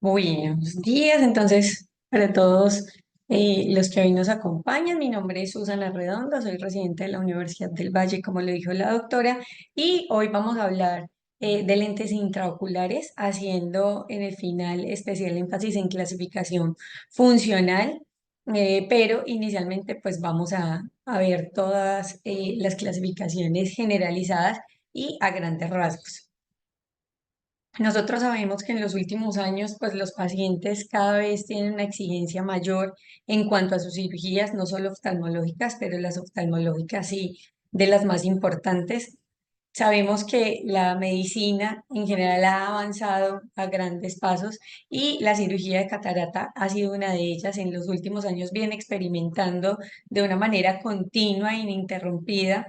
Buenos días, entonces, para todos los que hoy nos acompañan, mi nombre es Susana Redondo, soy residente de la Universidad del Valle, como lo dijo la doctora, y hoy vamos a hablar de lentes intraoculares, haciendo en el final especial énfasis en clasificación funcional, pero inicialmente pues vamos a ver todas las clasificaciones generalizadas y a grandes rasgos. Nosotros sabemos que en los últimos años, pues los pacientes cada vez tienen una exigencia mayor en cuanto a sus cirugías, no solo oftalmológicas, pero las oftalmológicas sí, de las más importantes. Sabemos que la medicina en general ha avanzado a grandes pasos y la cirugía de catarata ha sido una de ellas. En los últimos años viene experimentando de una manera continua e ininterrumpida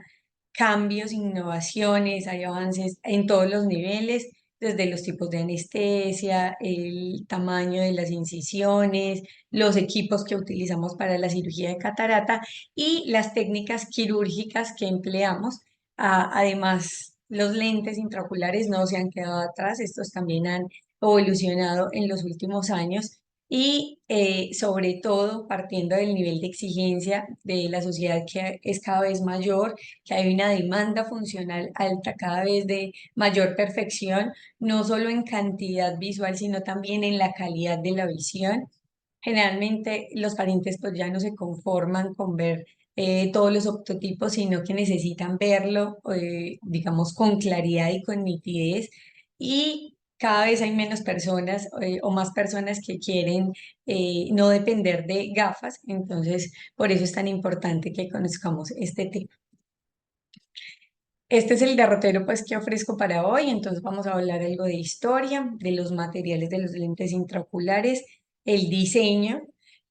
cambios, innovaciones, hay avances en todos los niveles, desde los tipos de anestesia, el tamaño de las incisiones, los equipos que utilizamos para la cirugía de catarata y las técnicas quirúrgicas que empleamos. Además, los lentes intraoculares no se han quedado atrás, estos también han evolucionado en los últimos años y sobre todo partiendo del nivel de exigencia de la sociedad que es cada vez mayor, que hay una demanda funcional alta, cada vez de mayor perfección, no solo en cantidad visual, sino también en la calidad de la visión. Generalmente los pacientes pues ya no se conforman con ver todos los octotipos, sino que necesitan verlo, digamos, con claridad y con nitidez. Y cada vez hay menos personas o más personas que quieren no depender de gafas. Entonces, por eso es tan importante que conozcamos este tema. Este es el derrotero pues que ofrezco para hoy, entonces vamos a hablar algo de historia, de los materiales de los lentes intraoculares, el diseño,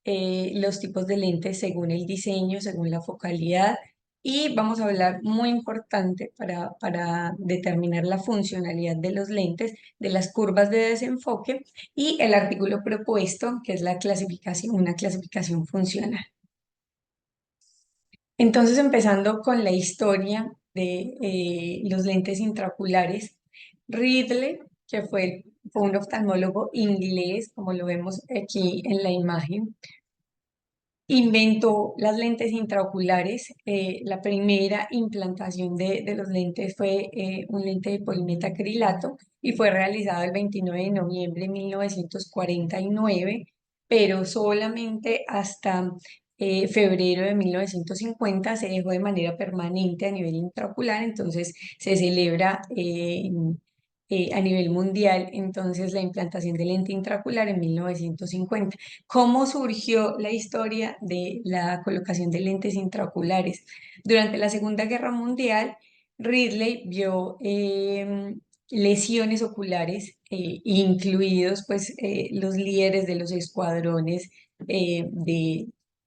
los tipos de lentes según el diseño, según la focalidad, y vamos a hablar muy importante para determinar la funcionalidad de los lentes, de las curvas de desenfoque y el artículo propuesto, que es la clasificación, una clasificación funcional. Entonces, empezando con la historia de los lentes intraoculares, Ridley, fue un oftalmólogo inglés, como lo vemos aquí en la imagen, inventó las lentes intraoculares. La primera implantación de los lentes fue un lente de polimetacrilato y fue realizado el 29 de noviembre de 1949, pero solamente hasta febrero de 1950 se dejó de manera permanente a nivel intraocular, entonces se celebra a nivel mundial entonces la implantación de lente intraocular en 1950. ¿Cómo surgió la historia de la colocación de lentes intraoculares? Durante la Segunda Guerra Mundial, Ridley vio lesiones oculares, incluidos pues, los líderes de los escuadrones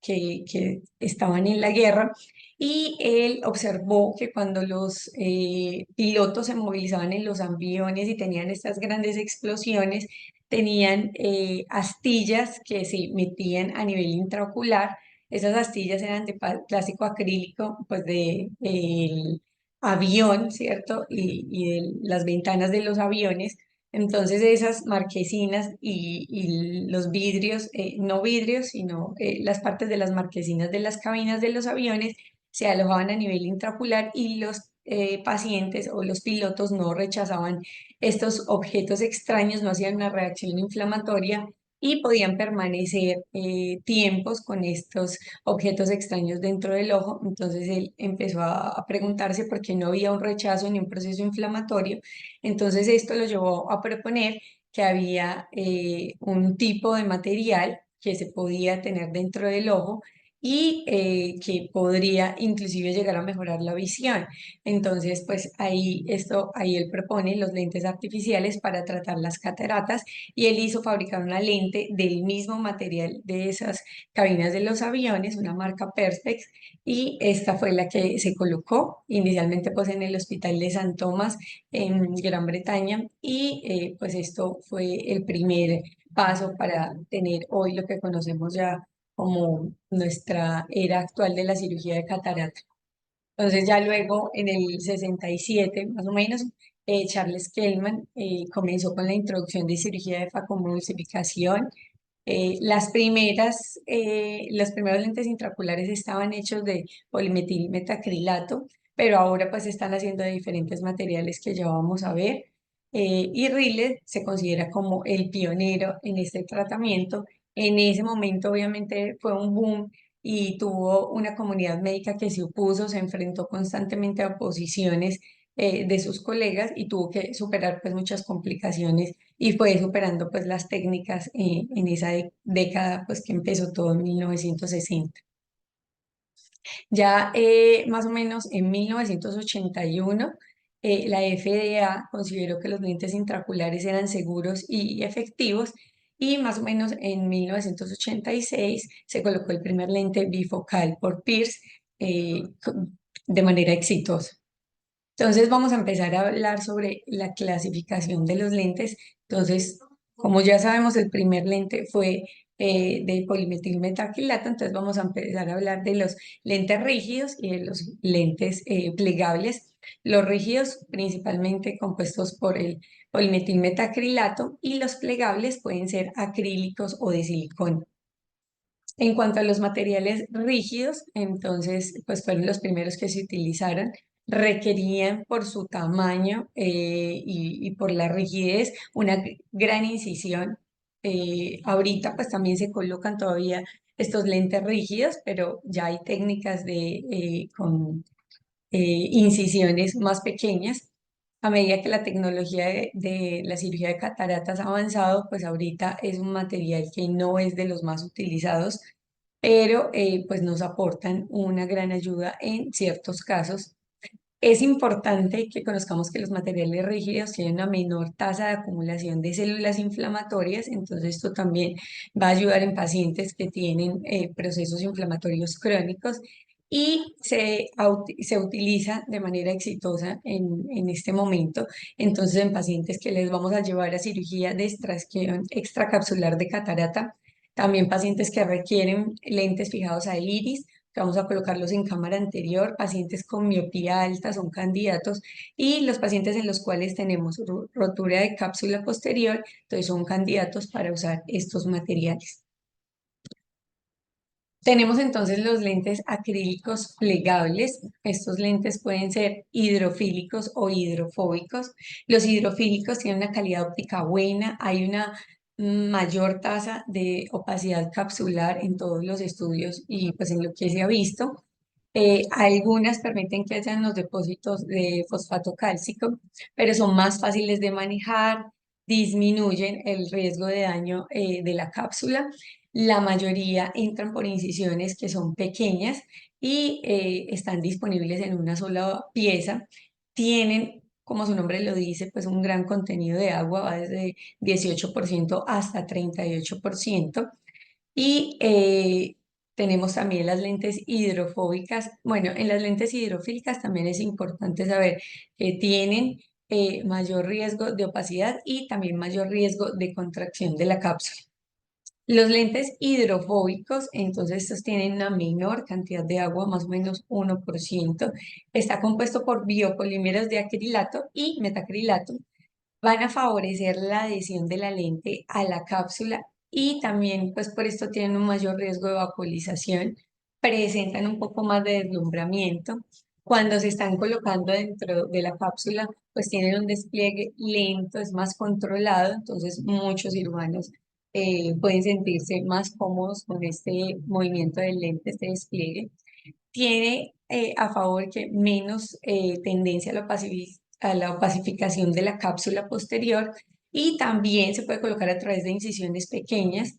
que estaban en la guerra, y él observó que cuando los pilotos se movilizaban en los aviones y tenían estas grandes explosiones, tenían astillas que se metían a nivel intraocular. Esas astillas eran de plástico acrílico, pues de el avión, ¿cierto? Y de las ventanas de los aviones. Entonces esas marquesinas y los vidrios, no vidrios, sino las partes de las marquesinas de las cabinas de los aviones se alojaban a nivel intraocular y los pacientes o los pilotos no rechazaban estos objetos extraños, no hacían una reacción inflamatoria y podían permanecer tiempos con estos objetos extraños dentro del ojo. Entonces él empezó a preguntarse por qué no había un rechazo ni un proceso inflamatorio. Entonces esto lo llevó a proponer que había un tipo de material que se podía tener dentro del ojo y que podría inclusive llegar a mejorar la visión. Entonces, pues ahí él propone los lentes artificiales para tratar las cataratas y él hizo fabricar una lente del mismo material de esas cabinas de los aviones, una marca Perspex, y esta fue la que se colocó inicialmente pues en el Hospital de San Tomás en Gran Bretaña y pues esto fue el primer paso para tener hoy lo que conocemos ya como nuestra era actual de la cirugía de catarata. Entonces ya luego en el 67 más o menos Charles Kellman comenzó con la introducción de cirugía de facomulsificación. Los primeros lentes intraoculares estaban hechos de polimetilmetacrilato, pero ahora pues están haciendo de diferentes materiales que ya vamos a ver. Y Riley se considera como el pionero en este tratamiento. En ese momento obviamente fue un boom y tuvo una comunidad médica que se opuso, se enfrentó constantemente a oposiciones de sus colegas y tuvo que superar pues muchas complicaciones y fue superando pues las técnicas en esa década pues que empezó todo en 1960. Ya más o menos en 1981 la FDA consideró que los lentes intraoculares eran seguros y efectivos y más o menos en 1986 se colocó el primer lente bifocal por Pierce de manera exitosa. Entonces vamos a empezar a hablar sobre la clasificación de los lentes. Entonces, como ya sabemos, el primer lente fue de polimetilmetacrilato, entonces vamos a empezar a hablar de los lentes rígidos y de los lentes plegables. Los rígidos principalmente compuestos por el polimetilmetacrilato y los plegables pueden ser acrílicos o de silicona. En cuanto a los materiales rígidos, entonces, pues fueron los primeros que se utilizaron. Requerían por su tamaño y por la rigidez una gran incisión. Ahorita pues también se colocan todavía estos lentes rígidos, pero ya hay técnicas con incisiones más pequeñas. A medida que la tecnología de la cirugía de cataratas ha avanzado, pues ahorita es un material que no es de los más utilizados, pero pues nos aportan una gran ayuda en ciertos casos. Es importante que conozcamos que los materiales rígidos tienen una menor tasa de acumulación de células inflamatorias, entonces esto también va a ayudar en pacientes que tienen procesos inflamatorios crónicos y se utiliza de manera exitosa en este momento. Entonces, en pacientes que les vamos a llevar a cirugía de extracción extracapsular de catarata, también pacientes que requieren lentes fijados a iris, que vamos a colocarlos en cámara anterior, pacientes con miopía alta son candidatos y los pacientes en los cuales tenemos rotura de cápsula posterior, entonces son candidatos para usar estos materiales. Tenemos entonces los lentes acrílicos plegables. Estos lentes pueden ser hidrofílicos o hidrofóbicos. Los hidrofílicos tienen una calidad óptica buena, hay una mayor tasa de opacidad capsular en todos los estudios y pues en lo que se ha visto. Algunas permiten que hayan los depósitos de fosfato cálcico, pero son más fáciles de manejar, disminuyen el riesgo de daño de la cápsula. La mayoría entran por incisiones que son pequeñas y están disponibles en una sola pieza. Tienen, como su nombre lo dice, pues un gran contenido de agua, va desde 18% hasta 38%. Y tenemos también las lentes hidrofóbicas. Bueno, en las lentes hidrofílicas también es importante saber que tienen mayor riesgo de opacidad y también mayor riesgo de contracción de la cápsula. Los lentes hidrofóbicos, entonces estos tienen una menor cantidad de agua, más o menos 1%. Está compuesto por biopolímeros de acrilato y metacrilato, van a favorecer la adhesión de la lente a la cápsula y también pues por esto tienen un mayor riesgo de vaporización, presentan un poco más de deslumbramiento. Cuando se están colocando dentro de la cápsula, pues tienen un despliegue lento, es más controlado, entonces muchos cirujanos pueden sentirse más cómodos con este movimiento del lente, este despliegue. Tiene a favor que menos tendencia a a la opacificación de la cápsula posterior y también se puede colocar a través de incisiones pequeñas.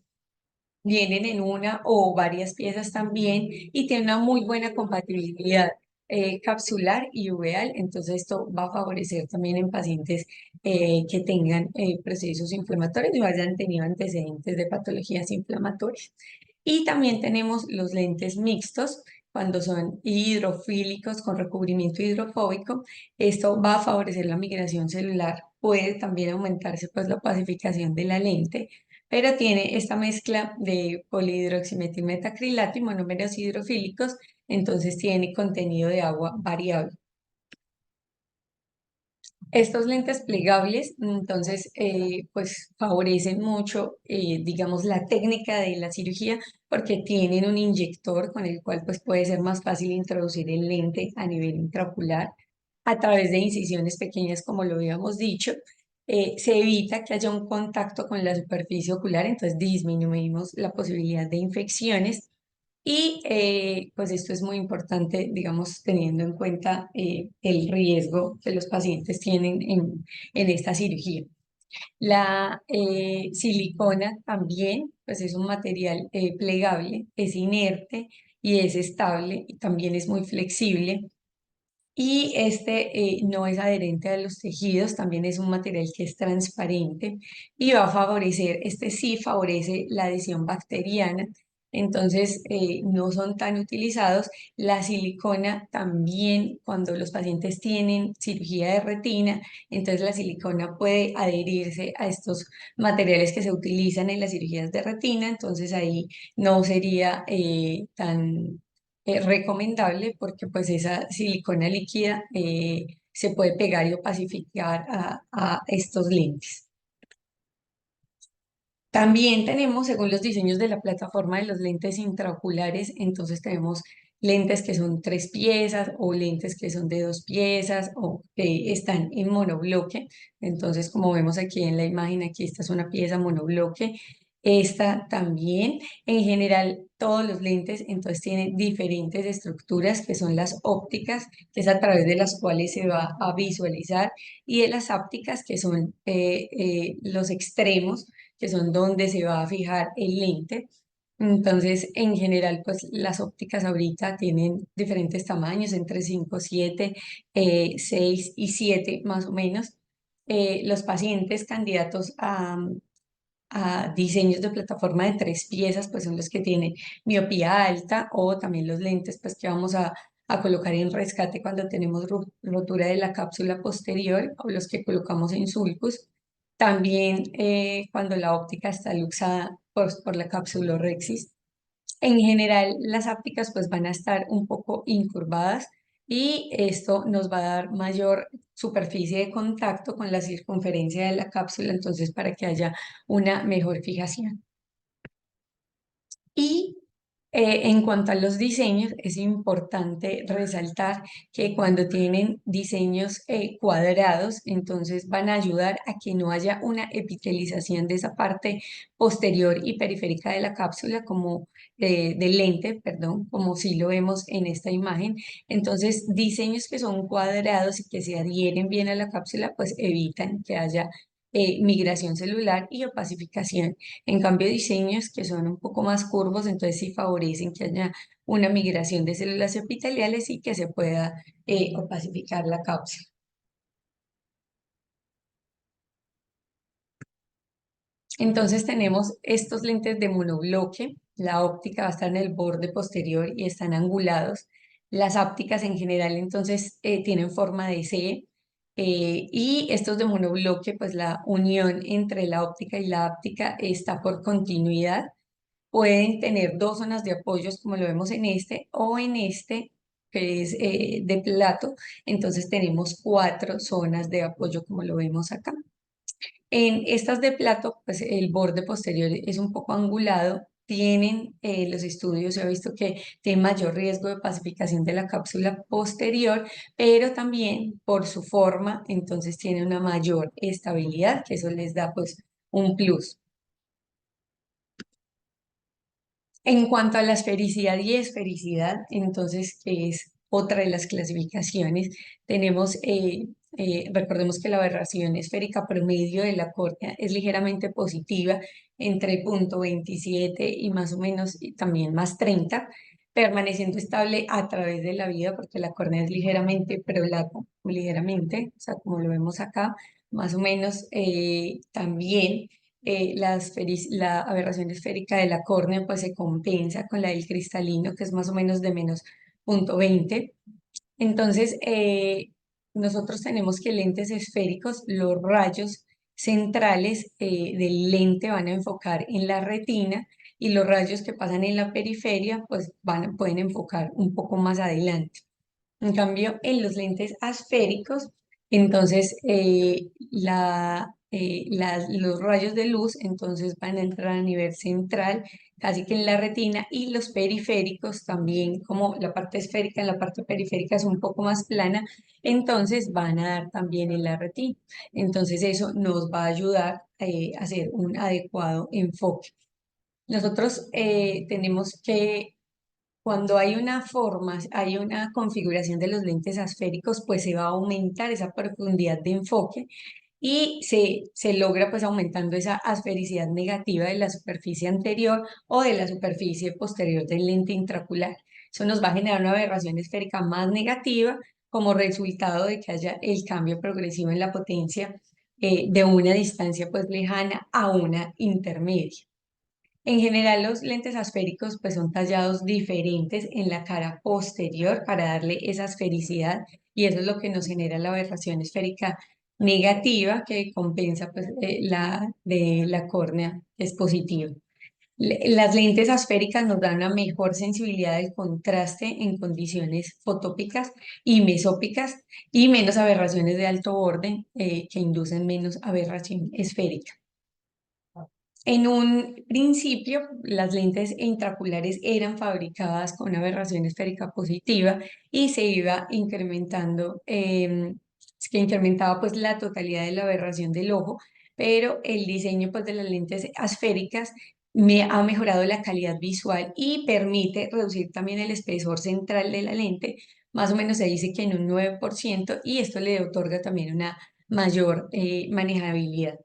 Vienen en una o varias piezas también y tiene una muy buena compatibilidad capsular y uveal, entonces esto va a favorecer también en pacientes que tengan procesos inflamatorios o hayan tenido antecedentes de patologías inflamatorias. Y también tenemos los lentes mixtos, cuando son hidrofílicos con recubrimiento hidrofóbico. Esto va a favorecer la migración celular, puede también aumentarse pues la opacificación de la lente, pero tiene esta mezcla de polihidroximetilmetacrilato y monómeros hidrofílicos, entonces tiene contenido de agua variable. Estos lentes plegables, entonces, pues favorecen mucho, digamos, la técnica de la cirugía porque tienen un inyector con el cual pues puede ser más fácil introducir el lente a nivel intraocular a través de incisiones pequeñas, como lo habíamos dicho. Se evita que haya un contacto con la superficie ocular, entonces disminuimos la posibilidad de infecciones y pues esto es muy importante, digamos, teniendo en cuenta el riesgo que los pacientes tienen en esta cirugía. La silicona también, pues es un material plegable, es inerte y es estable y también es muy flexible. Y este no es adherente a los tejidos, también es un material que es transparente y va a favorecer, este sí favorece la adhesión bacteriana, entonces no son tan utilizados. La silicona también, cuando los pacientes tienen cirugía de retina, entonces la silicona puede adherirse a estos materiales que se utilizan en las cirugías de retina, entonces ahí no sería tan recomendable porque pues esa silicona líquida se puede pegar y opacificar a estos lentes. También tenemos, según los diseños de la plataforma de los lentes intraoculares, entonces tenemos lentes que son tres piezas o lentes que son de dos piezas o que están en monobloque. Entonces, como vemos aquí en la imagen, aquí esta es una pieza monobloque. Esta también, en general, todos los lentes entonces tienen diferentes estructuras que son las ópticas, que es a través de las cuales se va a visualizar, y de las ápticas, que son los extremos que son donde se va a fijar el lente. Entonces, en general, pues las ópticas ahorita tienen diferentes tamaños, entre 5 7 6 y 7 más o menos. Los pacientes candidatos a diseños de plataforma de tres piezas, pues son los que tienen miopía alta o también los lentes, pues que vamos a colocar en rescate cuando tenemos rotura de la cápsula posterior o los que colocamos en sulcus. También cuando la óptica está luxada por la capsulorhexis. En general, las ápticas pues van a estar un poco incurvadas y esto nos va a dar mayor superficie de contacto con la circunferencia de la cápsula, entonces para que haya una mejor fijación. Y en cuanto a los diseños, es importante resaltar que cuando tienen diseños cuadrados, entonces van a ayudar a que no haya una epitelización de esa parte posterior y periférica de la cápsula, como del lente, perdón, como si lo vemos en esta imagen. Entonces, diseños que son cuadrados y que se adhieren bien a la cápsula, pues evitan que haya migración celular y opacificación. En cambio, diseños que son un poco más curvos, entonces sí favorecen que haya una migración de células epiteliales y que se pueda opacificar la cápsula. Entonces tenemos estos lentes de monobloque, la óptica va a estar en el borde posterior y están angulados. Las ápticas en general entonces tienen forma de C y estos de monobloque, pues la unión entre la óptica y la áptica está por continuidad. Pueden tener dos zonas de apoyos como lo vemos en este o en este que es de plato, entonces tenemos cuatro zonas de apoyo como lo vemos acá. En estas de plato, pues el borde posterior es un poco angulado. Tienen los estudios, se ha visto que tienen mayor riesgo de pacificación de la cápsula posterior, pero también por su forma, entonces tiene una mayor estabilidad, que eso les da pues un plus. En cuanto a la esfericidad y esfericidad, entonces, que es otra de las clasificaciones, tenemos, recordemos que la aberración esférica promedio de la córnea es ligeramente positiva, entre 0,27 y más o menos, y también más 30, permaneciendo estable a través de la vida, porque la córnea es ligeramente prolata, ligeramente, o sea, como lo vemos acá, más o menos también la aberración esférica de la córnea pues se compensa con la del cristalino, que es más o menos de menos 0,20. Entonces, nosotros tenemos que lentes esféricos, los rayos centrales del lente van a enfocar en la retina y los rayos que pasan en la periferia pues pueden enfocar un poco más adelante. En cambio, en los lentes asféricos, Entonces, los rayos de luz entonces van a entrar a nivel central, casi que en la retina, y los periféricos también, como la parte esférica, en la parte periférica es un poco más plana, entonces van a dar también en la retina. Entonces, eso nos va a ayudar a hacer un adecuado enfoque. Nosotros tenemos que cuando hay una forma, hay una configuración de los lentes asféricos, pues se va a aumentar esa profundidad de enfoque y se logra pues aumentando esa asfericidad negativa de la superficie anterior o de la superficie posterior del lente intraocular. Eso nos va a generar una aberración esférica más negativa como resultado de que haya el cambio progresivo en la potencia de una distancia pues lejana a una intermedia. En general, los lentes asféricos pues son tallados diferentes en la cara posterior para darle esa esfericidad y eso es lo que nos genera la aberración esférica negativa que compensa pues la de la córnea que es positiva. Las lentes asféricas nos dan una mejor sensibilidad del contraste en condiciones fotópicas y mesópicas y menos aberraciones de alto orden que inducen menos aberración esférica. En un principio, las lentes intraoculares eran fabricadas con una aberración esférica positiva y se iba incrementando, que incrementaba pues la totalidad de la aberración del ojo, pero el diseño pues de las lentes asféricas me ha mejorado la calidad visual y permite reducir también el espesor central de la lente, más o menos se dice que en un 9% y esto le otorga también una mayor manejabilidad.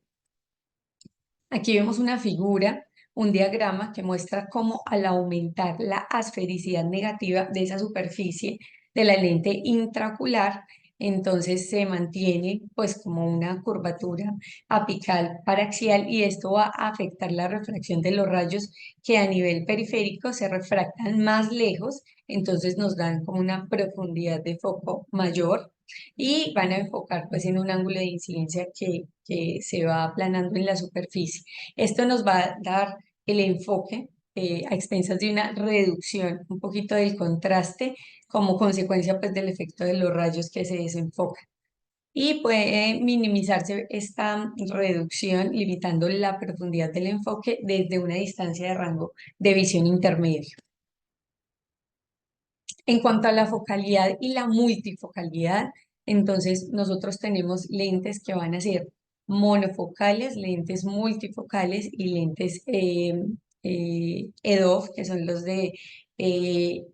Aquí vemos una figura, un diagrama que muestra cómo al aumentar la asfericidad negativa de esa superficie de la lente intraocular, entonces se mantiene pues como una curvatura apical paraxial y esto va a afectar la refracción de los rayos que a nivel periférico se refractan más lejos, entonces nos dan como una profundidad de foco mayor y van a enfocar pues en un ángulo de incidencia que se va aplanando en la superficie. Esto nos va a dar el enfoque a expensas de una reducción, un poquito del contraste como consecuencia pues del efecto de los rayos que se desenfocan. Y puede minimizarse esta reducción limitando la profundidad del enfoque desde una distancia de rango de visión intermedio. En cuanto a la focalidad y la multifocalidad, entonces nosotros tenemos lentes que van a ser monofocales, lentes multifocales y lentes EDOF, que son los de eh,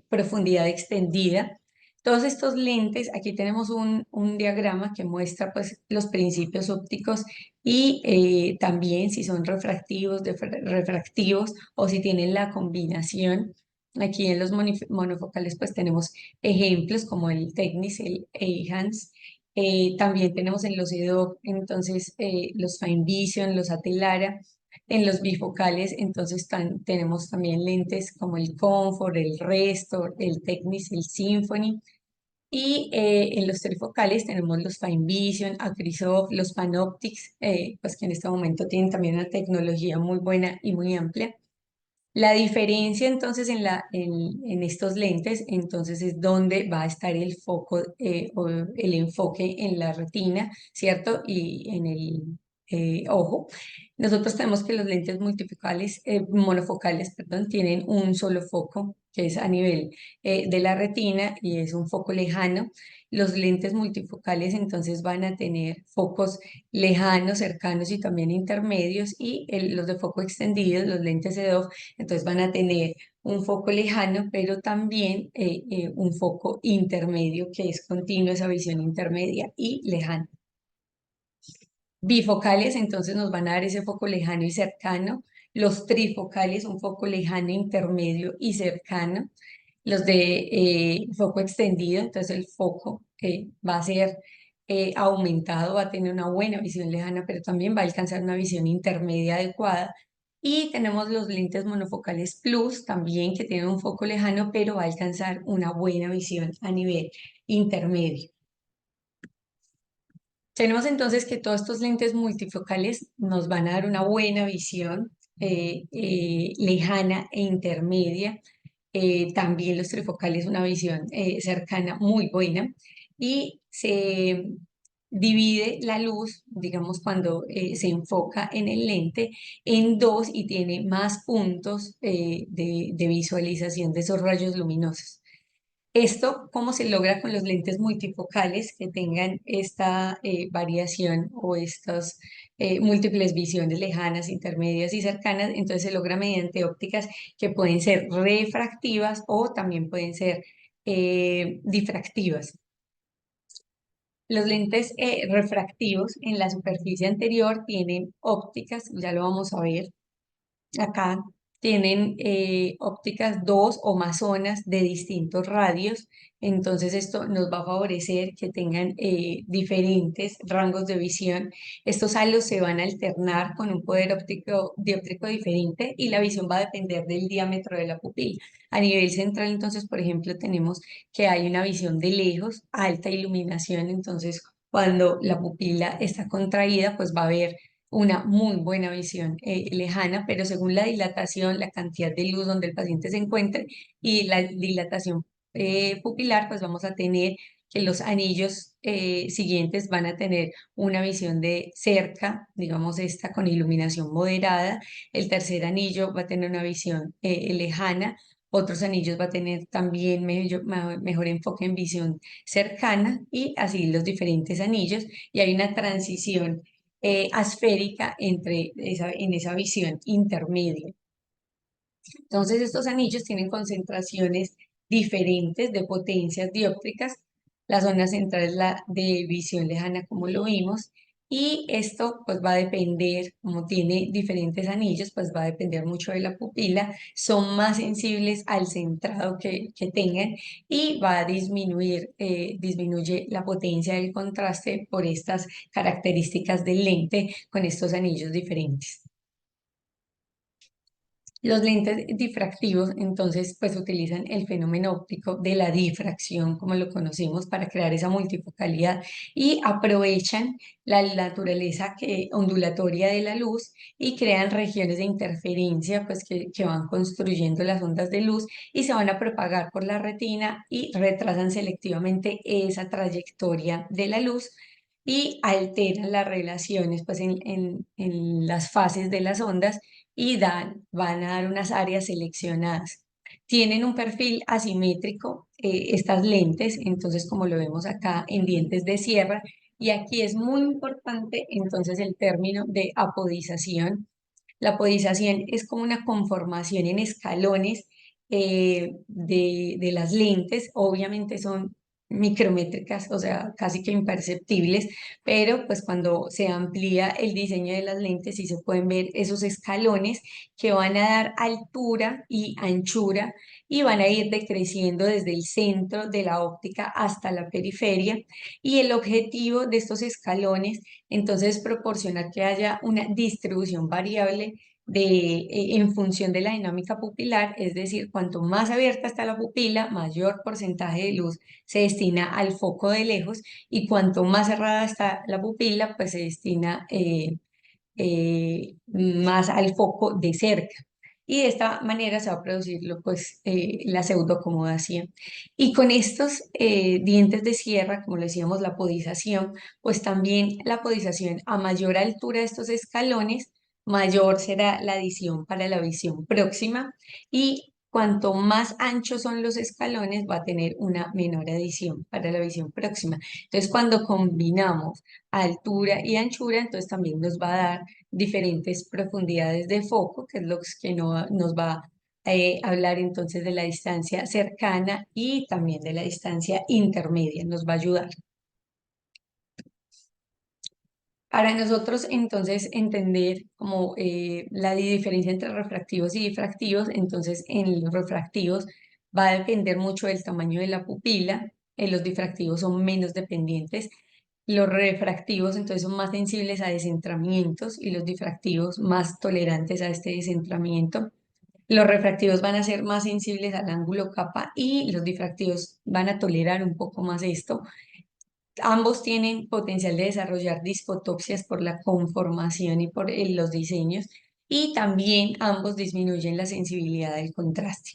profundidad extendida. Todos estos lentes, aquí tenemos un diagrama que muestra pues, los principios ópticos y también si son refractivos, refractivos o si tienen la combinación. Aquí en los monofocales pues tenemos ejemplos como el Technis, el Ehance. También tenemos en los EDOF, entonces los Fine Vision, los Atelara. En los bifocales, entonces tenemos también lentes como el Comfort, el Restor, el Technis, el Symphony. Y en los trifocales tenemos los Fine Vision, Acrisoft, los Panoptics, pues que en este momento tienen también una tecnología muy buena y muy amplia. La diferencia entonces en estos lentes, entonces es dónde va a estar el foco o el enfoque en la retina, ¿cierto? Y en el ojo. Nosotros tenemos que los lentes multifocales, monofocales, perdón, tienen un solo foco que es a nivel de la retina y es un foco lejano. Los lentes multifocales entonces van a tener focos lejanos, cercanos y también intermedios y los de foco extendido, los lentes EDOF entonces van a tener un foco lejano, pero también un foco intermedio, que es continuo esa visión intermedia y lejana. Bifocales, entonces nos van a dar ese foco lejano y cercano. Los trifocales, un foco lejano, intermedio y cercano. Los de foco extendido, entonces el foco va a ser aumentado, va a tener una buena visión lejana, pero también va a alcanzar una visión intermedia adecuada. Y tenemos los lentes monofocales plus también que tienen un foco lejano, pero va a alcanzar una buena visión a nivel intermedio. Tenemos entonces que todos estos lentes multifocales nos van a dar una buena visión lejana e intermedia. También los trifocales una visión cercana muy buena. Y se divide la luz, digamos, cuando se enfoca en el lente, en dos y tiene más puntos de visualización de esos rayos luminosos. Esto, ¿cómo se logra con los lentes multifocales que tengan esta variación o estas múltiples visiones lejanas, intermedias y cercanas? Entonces se logra mediante ópticas que pueden ser refractivas o también pueden ser difractivas. Los lentes refractivos en la superficie anterior tienen ópticas, ya lo vamos a ver acá, tienen ópticas dos o más zonas de distintos radios, entonces esto nos va a favorecer que tengan diferentes rangos de visión. Estos halos se van a alternar con un poder óptico dióptrico diferente y la visión va a depender del diámetro de la pupila. A nivel central, entonces, por ejemplo, tenemos que hay una visión de lejos, alta iluminación, entonces cuando la pupila está contraída, pues va a haber una muy buena visión lejana, pero según la dilatación, la cantidad de luz donde el paciente se encuentre y la dilatación pupilar, pues vamos a tener que los anillos siguientes van a tener una visión de cerca, digamos esta con iluminación moderada, el tercer anillo va a tener una visión lejana, otros anillos va a tener también mejor enfoque en visión cercana y así los diferentes anillos y hay una transición asférica en esa visión intermedia. Entonces, estos anillos tienen concentraciones diferentes de potencias dióptricas. La zona central es la de visión lejana, como lo vimos, y esto pues va a depender, como tiene diferentes anillos, pues va a depender mucho de la pupila. Son más sensibles al centrado que tengan y va a disminuir, disminuye la potencia del contraste por estas características del lente con estos anillos diferentes. Los lentes difractivos, entonces, pues utilizan el fenómeno óptico de la difracción, como lo conocemos, para crear esa multifocalidad y aprovechan la naturaleza ondulatoria de la luz y crean regiones de interferencia, pues que van construyendo las ondas de luz y se van a propagar por la retina y retrasan selectivamente esa trayectoria de la luz y alteran las relaciones, pues, en las fases de las ondas y van a dar unas áreas seleccionadas. Tienen un perfil asimétrico, estas lentes, entonces como lo vemos acá en dientes de sierra, y aquí es muy importante entonces el término de apodización. La apodización es como una conformación en escalones de las lentes, obviamente son micrométricas, o sea, casi que imperceptibles, pero pues cuando se amplía el diseño de las lentes sí se pueden ver esos escalones que van a dar altura y anchura y van a ir decreciendo desde el centro de la óptica hasta la periferia. Y el objetivo de estos escalones entonces es proporcionar que haya una distribución variable en función de la dinámica pupilar, es decir, cuanto más abierta está la pupila, mayor porcentaje de luz se destina al foco de lejos y cuanto más cerrada está la pupila, pues se destina más al foco de cerca. Y de esta manera se va a producir pues, la pseudoacomodación. Y con estos dientes de sierra, como lo decíamos, la apodización, pues también la apodización a mayor altura de estos escalones, mayor será la adición para la visión próxima y cuanto más anchos son los escalones va a tener una menor adición para la visión próxima. Entonces, cuando combinamos altura y anchura, entonces también nos va a dar diferentes profundidades de foco, que es lo que nos va a hablar entonces de la distancia cercana y también de la distancia intermedia, nos va a ayudar. Para nosotros, entonces, entender como la diferencia entre refractivos y difractivos, entonces en los refractivos va a depender mucho del tamaño de la pupila, los difractivos son menos dependientes, los refractivos entonces son más sensibles a descentramientos y los difractivos más tolerantes a este descentramiento. Los refractivos van a ser más sensibles al ángulo capa y los difractivos van a tolerar un poco más esto. Ambos tienen potencial de desarrollar disfotopsias por la conformación y por los diseños, y también ambos disminuyen la sensibilidad del contraste.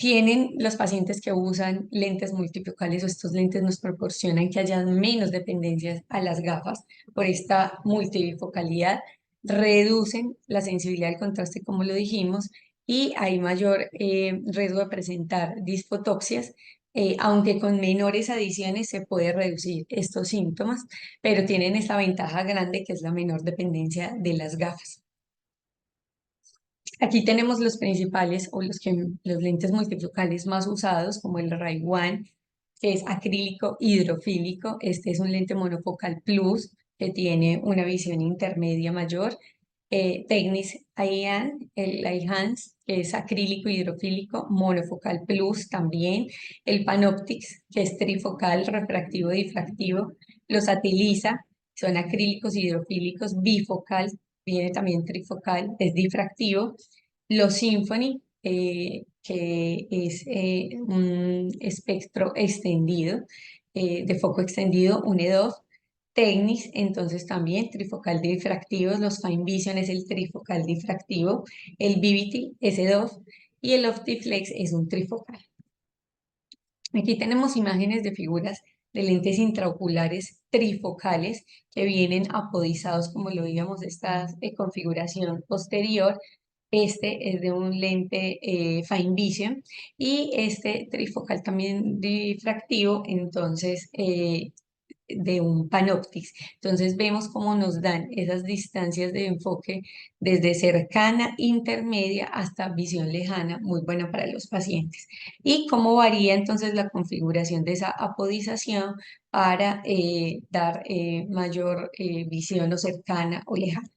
tienen los pacientes que usan lentes multifocales o estos lentes nos proporcionan que haya menos dependencias a las gafas por esta multifocalidad, reducen la sensibilidad al contraste, como lo dijimos, y hay mayor riesgo de presentar disfotoxias, aunque con menores adiciones se puede reducir estos síntomas, pero tienen esta ventaja grande que es la menor dependencia de las gafas. Aquí tenemos los principales o los lentes multifocales más usados, como el Ray-Ban, que es acrílico hidrofílico. Este es un lente monofocal plus que tiene una visión intermedia mayor. Technics Eye-An, el Eye-Hans, que es acrílico hidrofílico, monofocal plus también. El Panoptix, que es trifocal, refractivo, difractivo. Los Atiliza, son acrílicos hidrofílicos, bifocal, viene también trifocal, es difractivo. Los Symphony, que es un espectro extendido, de foco extendido, un E2. Technics, entonces también trifocal difractivos, los Fine Vision es el trifocal difractivo, el Vivity S2 y el Optiflex es un trifocal. Aquí tenemos imágenes de figuras de lentes intraoculares trifocales que vienen apodizados, como lo veíamos, esta configuración posterior. Este es de un lente Fine Vision y este trifocal también difractivo, entonces de un Panoptix. Entonces vemos cómo nos dan esas distancias de enfoque desde cercana, intermedia hasta visión lejana, muy buena para los pacientes. Y cómo varía entonces la configuración de esa apodización para dar mayor visión o cercana o lejana.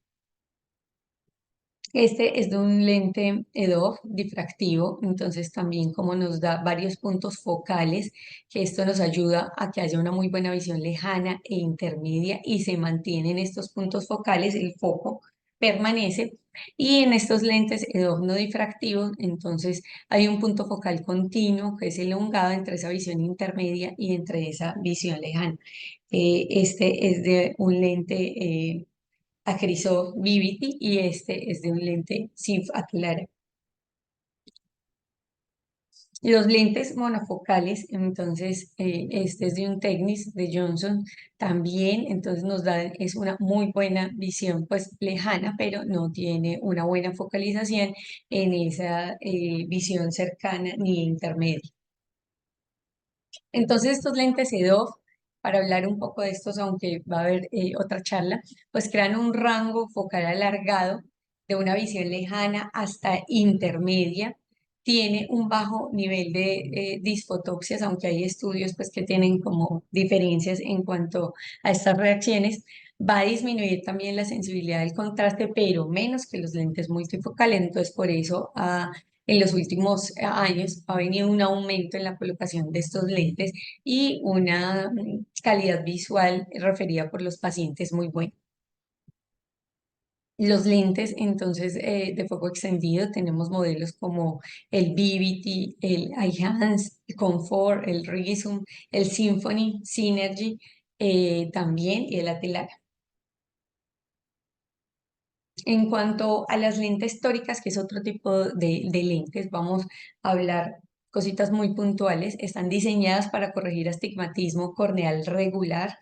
Este es de un lente EDOF difractivo, entonces también como nos da varios puntos focales, que esto nos ayuda a que haya una muy buena visión lejana e intermedia y se mantienen estos puntos focales, el foco permanece. Y en estos lentes EDOF no difractivos, entonces hay un punto focal continuo que es elongado entre esa visión intermedia y entre esa visión lejana. Este es de un lente Acrisol Vivity y este es de un lente SIF Aclara. Los lentes monofocales, entonces, este es de un Technics de Johnson también, entonces nos da, es una muy buena visión, pues lejana, pero no tiene una buena focalización en esa visión cercana ni intermedia. Entonces, estos lentes EDOF, para hablar un poco de estos, aunque va a haber otra charla, pues crean un rango focal alargado de una visión lejana hasta intermedia. Tiene un bajo nivel de disfotoxias, aunque hay estudios pues, que tienen como diferencias en cuanto a estas reacciones. Va a disminuir también la sensibilidad del contraste, pero menos que los lentes multifocales. Entonces, por eso en los últimos años ha venido un aumento en la colocación de estos lentes y una calidad visual referida por los pacientes muy buena. Los lentes, entonces, de foco extendido, tenemos modelos como el Vivity, el iHance, el Comfort, el Rizum, el Symphony, Synergy, también y el Atelara. En cuanto a las lentes tóricas, que es otro tipo de lentes, vamos a hablar cositas muy puntuales. Están diseñadas para corregir astigmatismo corneal regular.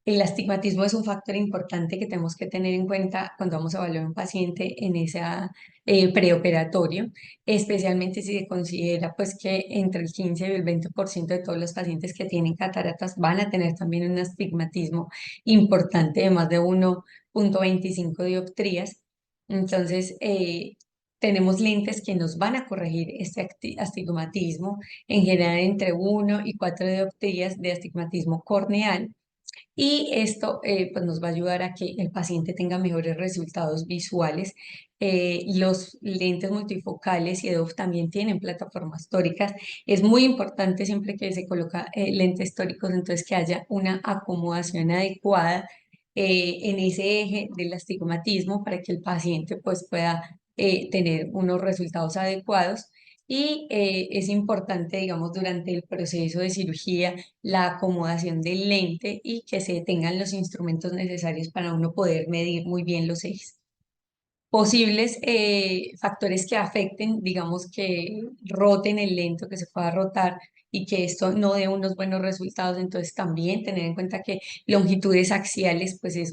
El astigmatismo es un factor importante que tenemos que tener en cuenta cuando vamos a evaluar a un paciente en ese preoperatorio, especialmente si se considera pues que entre el 15 y el 20% de todos los pacientes que tienen cataratas van a tener también un astigmatismo importante de más de 1,25 dioptrías. Entonces, tenemos lentes que nos van a corregir este astigmatismo, en general entre 1 y 4 dioptrías de astigmatismo corneal y esto pues nos va a ayudar a que el paciente tenga mejores resultados visuales. Los lentes multifocales y EDOF también tienen plataformas tóricas. Es muy importante siempre que se coloca lentes tóricos, entonces que haya una acomodación adecuada en ese eje del astigmatismo para que el paciente pues pueda tener unos resultados adecuados. Y es importante, digamos, durante el proceso de cirugía, la acomodación del lente y que se tengan los instrumentos necesarios para uno poder medir muy bien los ejes. Posibles factores que afecten, digamos que roten el lento, que se pueda rotar y que esto no dé unos buenos resultados. Entonces también tener en cuenta que longitudes axiales pues es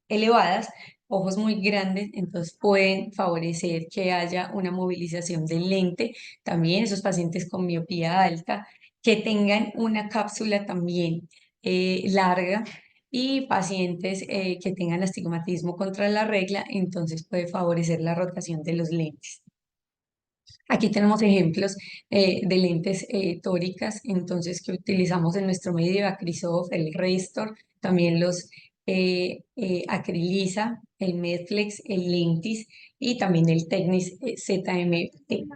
elevadas, ojos muy grandes, entonces pueden favorecer que haya una movilización del lente. También esos pacientes con miopía alta, que tengan una cápsula también larga y pacientes que tengan astigmatismo contra la regla, entonces puede favorecer la rotación de los lentes. Aquí tenemos ejemplos de lentes tóricas, entonces que utilizamos en nuestro medio, Acrisof, el Restor, también los Acryliza, el Medflex, el Lentis y también el Tecnis ZMT.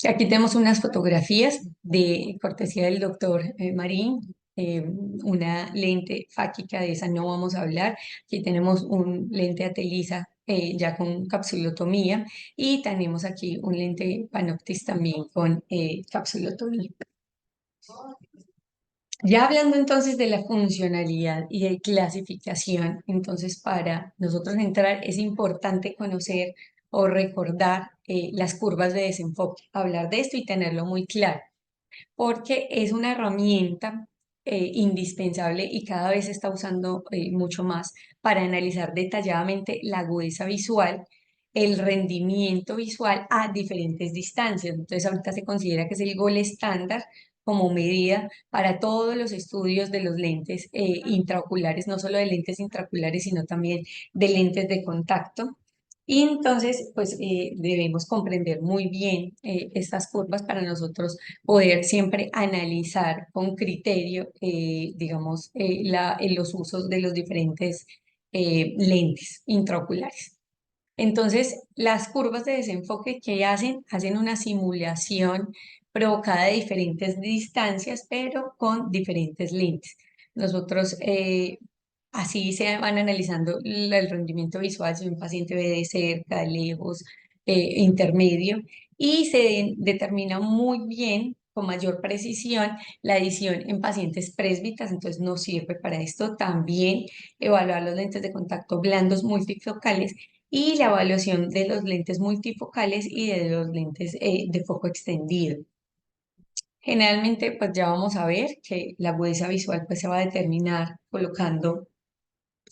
Aquí tenemos unas fotografías de cortesía del doctor Marín, una lente fáquica, de esa no vamos a hablar. Aquí tenemos un lente Atelisa ya con capsulotomía y tenemos aquí un lente Panoptis también con capsulotomía. Ya hablando entonces de la funcionalidad y de clasificación, entonces para nosotros entrar es importante conocer o recordar las curvas de desenfoque, hablar de esto y tenerlo muy claro, porque es una herramienta indispensable y cada vez se está usando mucho más para analizar detalladamente la agudeza visual, el rendimiento visual a diferentes distancias. Entonces, ahorita se considera que es el gol estándar como medida para todos los estudios de los lentes intraoculares, no solo de lentes intraoculares, sino también de lentes de contacto. Y entonces, pues debemos comprender muy bien estas curvas para nosotros poder siempre analizar con criterio, digamos, los usos de los diferentes lentes intraoculares. Entonces, las curvas de desenfoque que hacen, hacen una simulación provocada de diferentes distancias, pero con diferentes lentes. Nosotros así se van analizando el rendimiento visual si un paciente ve de cerca, de lejos, intermedio, y se determina muy bien, con mayor precisión, la edición en pacientes présbitas, entonces nos sirve para esto también evaluar los lentes de contacto blandos multifocales y la evaluación de los lentes multifocales y de los lentes de foco extendido. Generalmente, pues ya vamos a ver que la agudeza visual pues se va a determinar colocando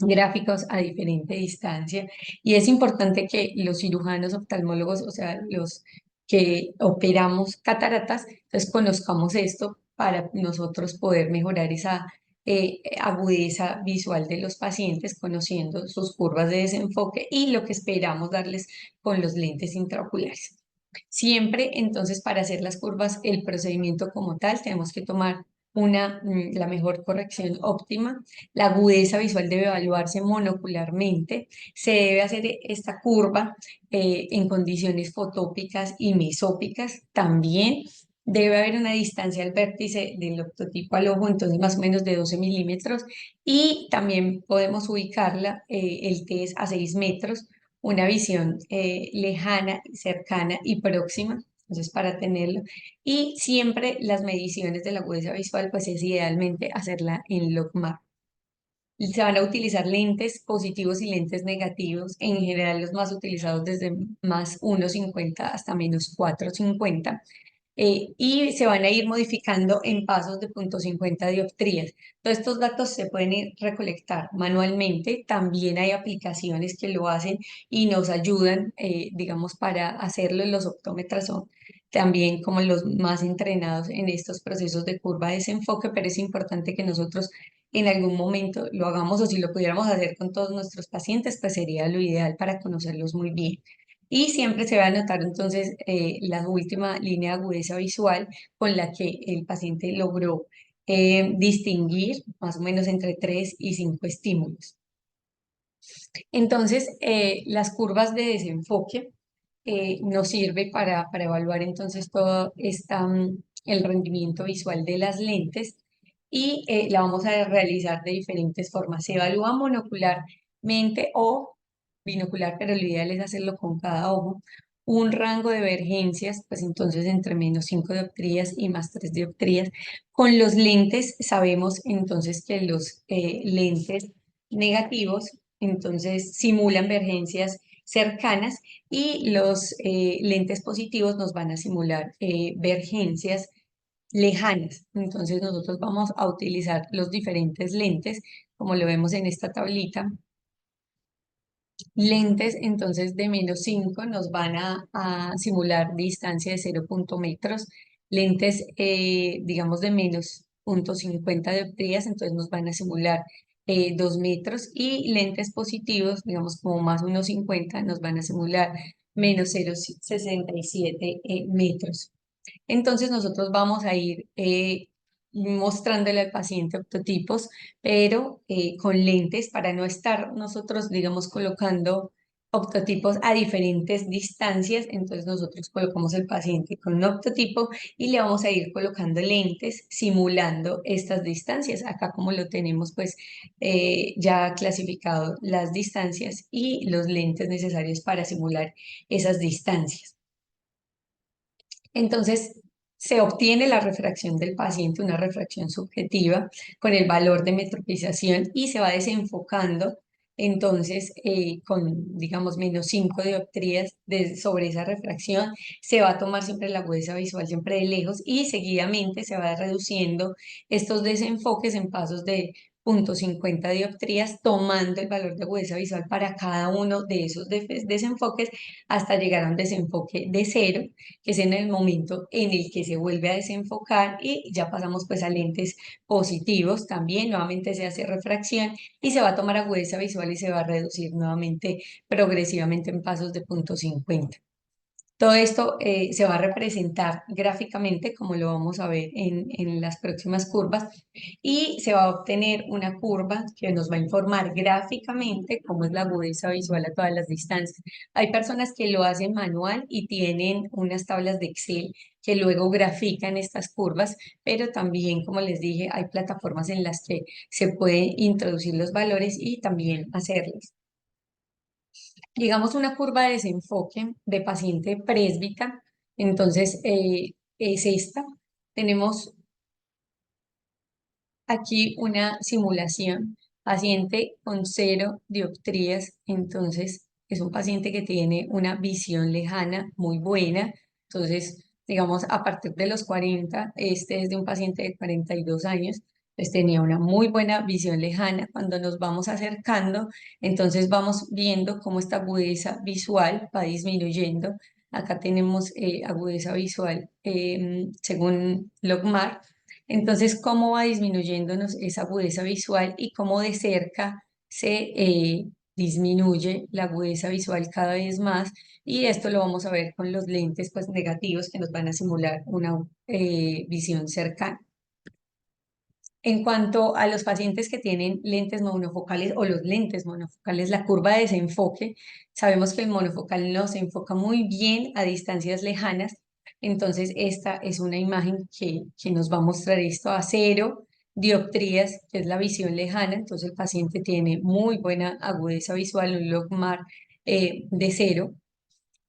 gráficos a diferente distancia y es importante que los cirujanos oftalmólogos, o sea, los que operamos cataratas, pues conozcamos esto para nosotros poder mejorar esa agudeza visual de los pacientes, conociendo sus curvas de desenfoque y lo que esperamos darles con los lentes intraoculares. Siempre, entonces, para hacer las curvas, el procedimiento como tal, tenemos que tomar la mejor corrección óptima. La agudeza visual debe evaluarse monocularmente. Se debe hacer esta curva en condiciones fotópicas y mesópicas. También debe haber una distancia al vértice del octotipo al ojo, entonces más o menos de 12 milímetros. Y también podemos ubicarla, el TES a 6 metros, una visión lejana, cercana y próxima. Entonces, para tenerlo. Y siempre las mediciones de la agudeza visual, pues es idealmente hacerla en logMAR. Se van a utilizar lentes positivos y lentes negativos, en general los más utilizados desde más 1,50 hasta menos 4,50, y se van a ir modificando en pasos de 0,50 dioptrías. Todos estos datos se pueden ir recolectar manualmente, también hay aplicaciones que lo hacen y nos ayudan, digamos, para hacerlo. Los optómetras son también como los más entrenados en estos procesos de curva de desenfoque, pero es importante que nosotros en algún momento lo hagamos, o si lo pudiéramos hacer con todos nuestros pacientes, pues sería lo ideal para conocerlos muy bien. Y siempre se va a notar entonces la última línea de agudeza visual con la que el paciente logró distinguir más o menos entre 3 y 5 estímulos. Entonces, las curvas de desenfoque nos sirve para evaluar entonces todo el rendimiento visual de las lentes y la vamos a realizar de diferentes formas. Se evalúa monocularmente o binocular, pero lo ideal es hacerlo con cada ojo. Un rango de divergencias, pues entonces entre menos 5 dioptrías y más 3 dioptrías. Con los lentes sabemos entonces que los lentes negativos entonces simulan vergencias cercanas y los lentes positivos nos van a simular vergencias lejanas. Entonces nosotros vamos a utilizar los diferentes lentes, como lo vemos en esta tablita. Lentes entonces de -5 nos van a simular distancia de 0,0 metros. Lentes, digamos, de -0,50 dioptrías, entonces nos van a simular 2 metros. Y lentes positivos, digamos, como +1,50, nos van a simular -0,67 metros. Entonces nosotros vamos a ir mostrándole al paciente octotipos, pero con lentes para no estar nosotros, digamos, colocando octotipos a diferentes distancias. Entonces nosotros colocamos el paciente con un octotipo y le vamos a ir colocando lentes simulando estas distancias. Acá como lo tenemos pues ya clasificado las distancias y los lentes necesarios para simular esas distancias. Entonces, se obtiene la refracción del paciente, una refracción subjetiva con el valor de metropización y se va desenfocando. Entonces, con, digamos, -5 dioptrías sobre esa refracción, se va a tomar siempre la agudeza visual siempre de lejos y seguidamente se va reduciendo estos desenfoques en pasos de 0,50 dioptrías, tomando el valor de agudeza visual para cada uno de esos desenfoques hasta llegar a un desenfoque de 0, que es en el momento en el que se vuelve a desenfocar y ya pasamos pues a lentes positivos también, nuevamente se hace refracción y se va a tomar agudeza visual y se va a reducir nuevamente progresivamente en pasos de 0,50. Todo esto se va a representar gráficamente, como lo vamos a ver en las próximas curvas, y se va a obtener una curva que nos va a informar gráficamente cómo es la agudeza visual a todas las distancias. Hay personas que lo hacen manual y tienen unas tablas de Excel que luego grafican estas curvas, pero también, como les dije, hay plataformas en las que se pueden introducir los valores y también hacerlos. Digamos una curva de desenfoque de paciente presbita, entonces es esta. Tenemos aquí una simulación, paciente con 0 dioptrías, entonces es un paciente que tiene una visión lejana muy buena, entonces digamos a partir de los 40, este es de un paciente de 42 años, pues tenía una muy buena visión lejana. Cuando nos vamos acercando, entonces vamos viendo cómo esta agudeza visual va disminuyendo. Acá tenemos agudeza visual según Logmar. Entonces, cómo va disminuyéndonos esa agudeza visual y cómo de cerca se disminuye la agudeza visual cada vez más. Y esto lo vamos a ver con los lentes pues, negativos que nos van a simular una visión cercana. En cuanto a los pacientes que tienen lentes monofocales o los lentes monofocales, la curva de desenfoque, sabemos que el monofocal no se enfoca muy bien a distancias lejanas, entonces esta es una imagen que nos va a mostrar esto a 0 dioptrías, que es la visión lejana, entonces el paciente tiene muy buena agudeza visual, un logmar de 0.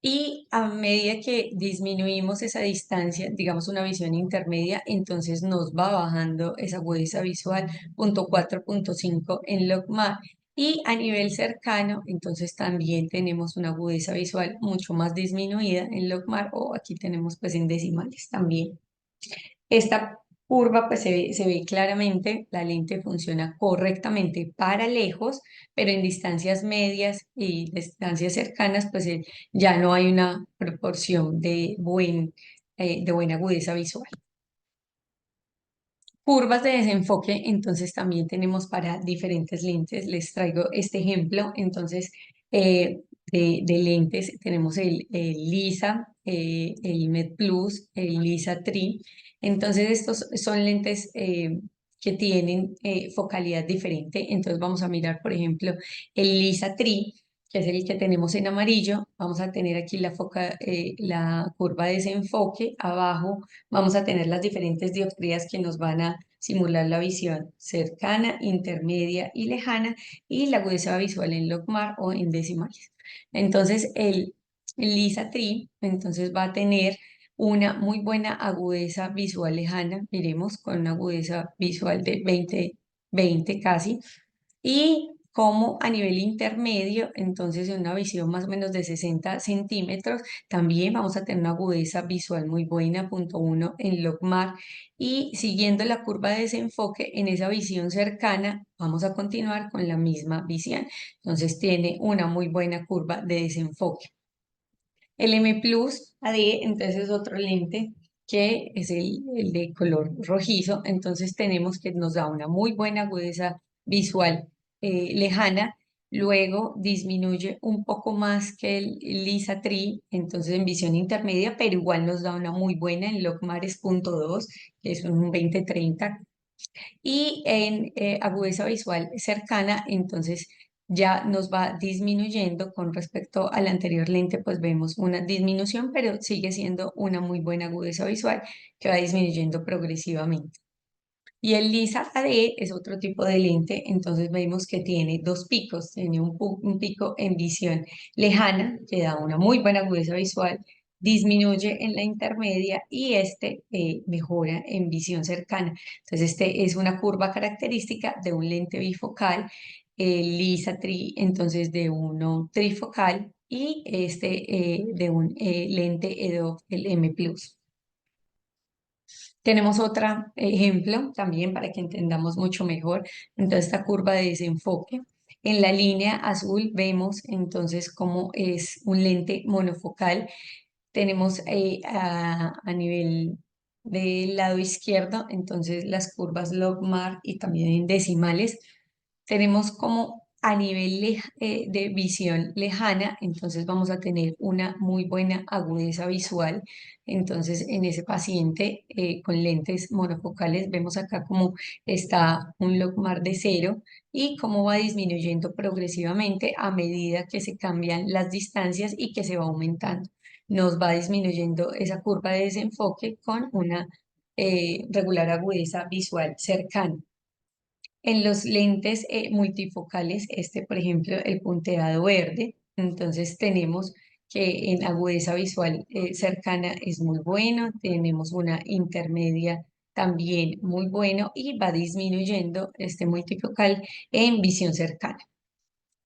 Y a medida que disminuimos esa distancia, digamos una visión intermedia, entonces nos va bajando esa agudeza visual, 0,4, 0,5 en logMAR. Y a nivel cercano, entonces también tenemos una agudeza visual mucho más disminuida en logMAR, o aquí tenemos pues en decimales también. Esta curva pues se ve claramente, la lente funciona correctamente para lejos, pero en distancias medias y distancias cercanas pues ya no hay una proporción de buena agudeza visual. Curvas de desenfoque, entonces también tenemos para diferentes lentes. Les traigo este ejemplo. Entonces, de lentes tenemos el LISA, el Med Plus, el LISA Tri. Entonces, estos son lentes que tienen focalidad diferente. Entonces, vamos a mirar, por ejemplo, el LISA Tri, que es el que tenemos en amarillo. Vamos a tener aquí la curva de desenfoque. Abajo vamos a tener las diferentes dioptrías que nos van a simular la visión cercana, intermedia y lejana, y la agudeza visual en logMAR o en decimales. Entonces, el LISA-TRI entonces va a tener una muy buena agudeza visual lejana, miremos, con una agudeza visual de 20 casi, y como a nivel intermedio, entonces en una visión más o menos de 60 centímetros, también vamos a tener una agudeza visual muy buena, punto uno en logMAR. Y siguiendo la curva de desenfoque en esa visión cercana, vamos a continuar con la misma visión. Entonces tiene una muy buena curva de desenfoque. El M Plus AD, entonces es otro lente que es el de color rojizo, entonces tenemos que nos da una muy buena agudeza visual lejana, luego disminuye un poco más que el Lisa Tree, entonces en visión intermedia, pero igual nos da una muy buena en Logmar es punto 2, que es un 20-30, y en agudeza visual cercana, entonces ya nos va disminuyendo con respecto al anterior lente, pues vemos una disminución, pero sigue siendo una muy buena agudeza visual que va disminuyendo progresivamente. Y el Lisa AD es otro tipo de lente, entonces vemos que tiene dos picos, tiene un pico en visión lejana, que da una muy buena agudeza visual, disminuye en la intermedia y este mejora en visión cercana. Entonces este es una curva característica de un lente bifocal, el Lisa Tri, entonces de uno trifocal y este de un lente EDOF, el M+. Tenemos otro ejemplo también para que entendamos mucho mejor. Entonces, esta curva de desenfoque. En la línea azul vemos entonces cómo es un lente monofocal. Tenemos a nivel del lado izquierdo, entonces las curvas logMAR y también en decimales. Tenemos como a nivel de visión lejana, entonces vamos a tener una muy buena agudeza visual. Entonces, en ese paciente con lentes monofocales, vemos acá como está un logMAR de cero y cómo va disminuyendo progresivamente a medida que se cambian las distancias y que se va aumentando. Nos va disminuyendo esa curva de desenfoque con una regular agudeza visual cercana. En los lentes multifocales, este, por ejemplo, el punteado verde, entonces tenemos que en agudeza visual cercana es muy bueno, tenemos una intermedia también muy bueno y va disminuyendo este multifocal en visión cercana.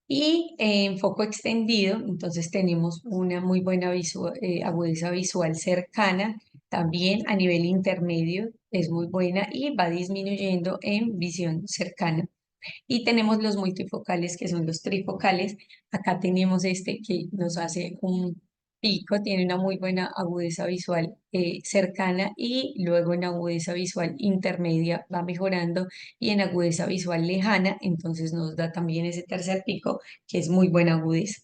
Y en foco extendido, entonces tenemos una muy buena agudeza visual cercana, también a nivel intermedio es muy buena y va disminuyendo en visión cercana. Y tenemos los multifocales que son los trifocales. Acá tenemos este que nos hace un pico, tiene una muy buena agudeza visual cercana y luego en agudeza visual intermedia va mejorando y en agudeza visual lejana, entonces nos da también ese tercer pico que es muy buena agudeza.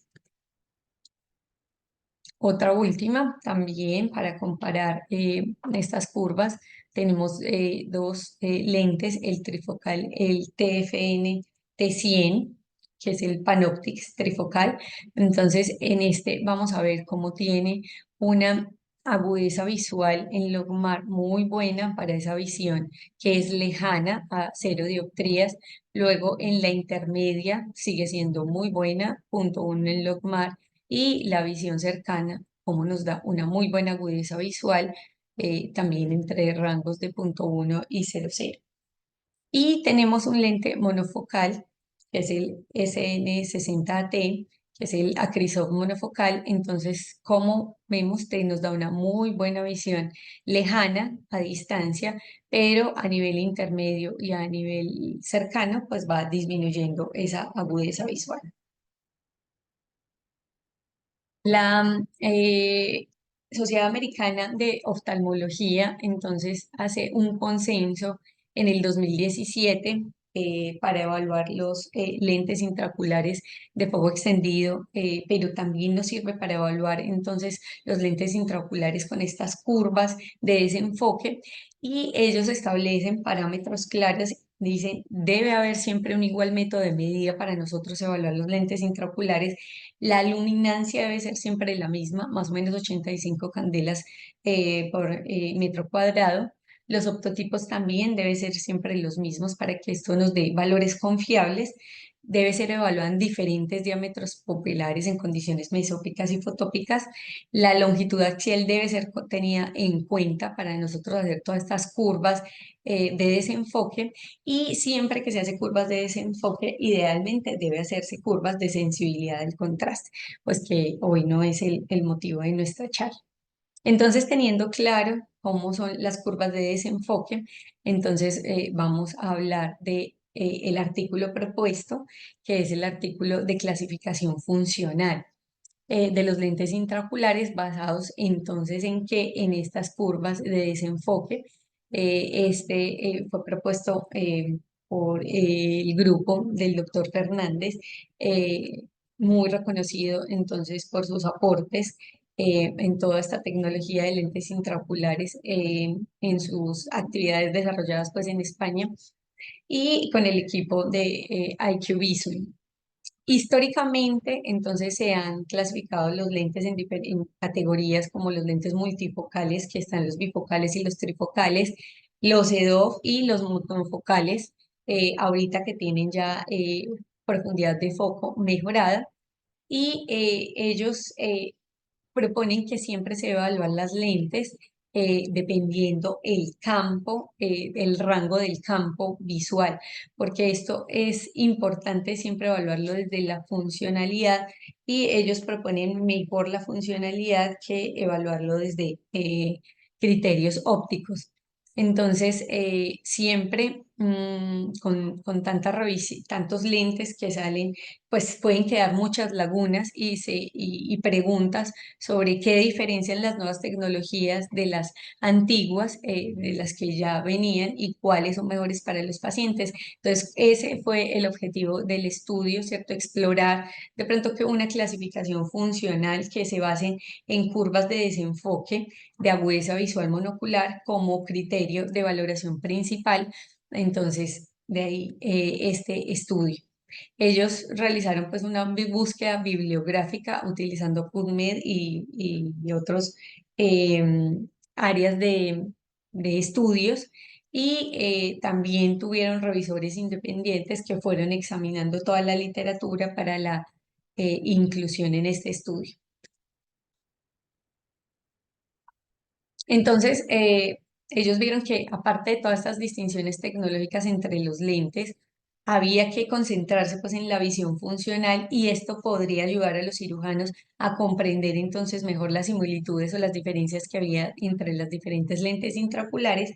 Otra última, también para comparar estas curvas, tenemos dos lentes, el trifocal, el TFN T100, que es el Panoptix trifocal. Entonces, en este vamos a ver cómo tiene una agudeza visual en logMAR muy buena para esa visión que es lejana a 0 dioptrías. Luego, en la intermedia sigue siendo muy buena, punto uno en logMAR y la visión cercana, como nos da una muy buena agudeza visual, también entre rangos de punto uno y 0,0. Y tenemos un lente monofocal, que es el SN60T, que es el Acrisoc monofocal. Entonces, como vemos, nos da una muy buena visión lejana, a distancia, pero a nivel intermedio y a nivel cercano, pues va disminuyendo esa agudeza visual. La Sociedad Americana de Oftalmología entonces hace un consenso en el 2017 para evaluar los lentes intraoculares de foco extendido, pero también nos sirve para evaluar entonces los lentes intraoculares con estas curvas de desenfoque y ellos establecen parámetros claros. Dicen, debe haber siempre un igual método de medida para nosotros evaluar los lentes intraoculares. La luminancia debe ser siempre la misma, más o menos 85 candelas por metro cuadrado. Los optotipos también deben ser siempre los mismos para que esto nos dé valores confiables. debe ser evaluada en diferentes diámetros pupilares en condiciones mesópicas y fotópicas. La longitud axial debe ser tenida en cuenta para nosotros hacer todas estas curvas de desenfoque, y siempre que se hace curvas de desenfoque, idealmente debe hacerse curvas de sensibilidad del contraste, pues que hoy no es el motivo de nuestra charla. Entonces, teniendo claro cómo son las curvas de desenfoque, entonces vamos a hablar de el artículo propuesto, que es el artículo de clasificación funcional de los lentes intraoculares, basados entonces en que en estas curvas de desenfoque, fue propuesto por el grupo del doctor Fernández, muy reconocido entonces por sus aportes en toda esta tecnología de lentes intraoculares, en sus actividades desarrolladas pues en España y con el equipo de IQ Vision. Históricamente, entonces se han clasificado los lentes en categorías como los lentes multifocales, que están los bifocales y los trifocales, los EDOF y los monofocales, ahorita que tienen ya profundidad de foco mejorada, y ellos proponen que siempre se evalúan las lentes dependiendo el campo, el rango del campo visual, porque esto es importante siempre evaluarlo desde la funcionalidad, y ellos proponen mejor la funcionalidad que evaluarlo desde criterios ópticos. Entonces, siempre con tantos lentes que salen, pues pueden quedar muchas lagunas y preguntas sobre qué diferencian las nuevas tecnologías de las antiguas, de las que ya venían, y cuáles son mejores para los pacientes. Entonces, ese fue el objetivo del estudio, ¿cierto? Explorar de pronto que una clasificación funcional que se base en curvas de desenfoque de agudeza visual monocular como criterio de valoración principal. Entonces, de ahí este estudio. Ellos realizaron pues una búsqueda bibliográfica utilizando PubMed y otros áreas de estudios, y también tuvieron revisores independientes que fueron examinando toda la literatura para la inclusión en este estudio. Entonces, ellos vieron que aparte de todas estas distinciones tecnológicas entre los lentes, había que concentrarse pues en la visión funcional, y esto podría ayudar a los cirujanos a comprender entonces mejor las similitudes o las diferencias que había entre las diferentes lentes intraoculares,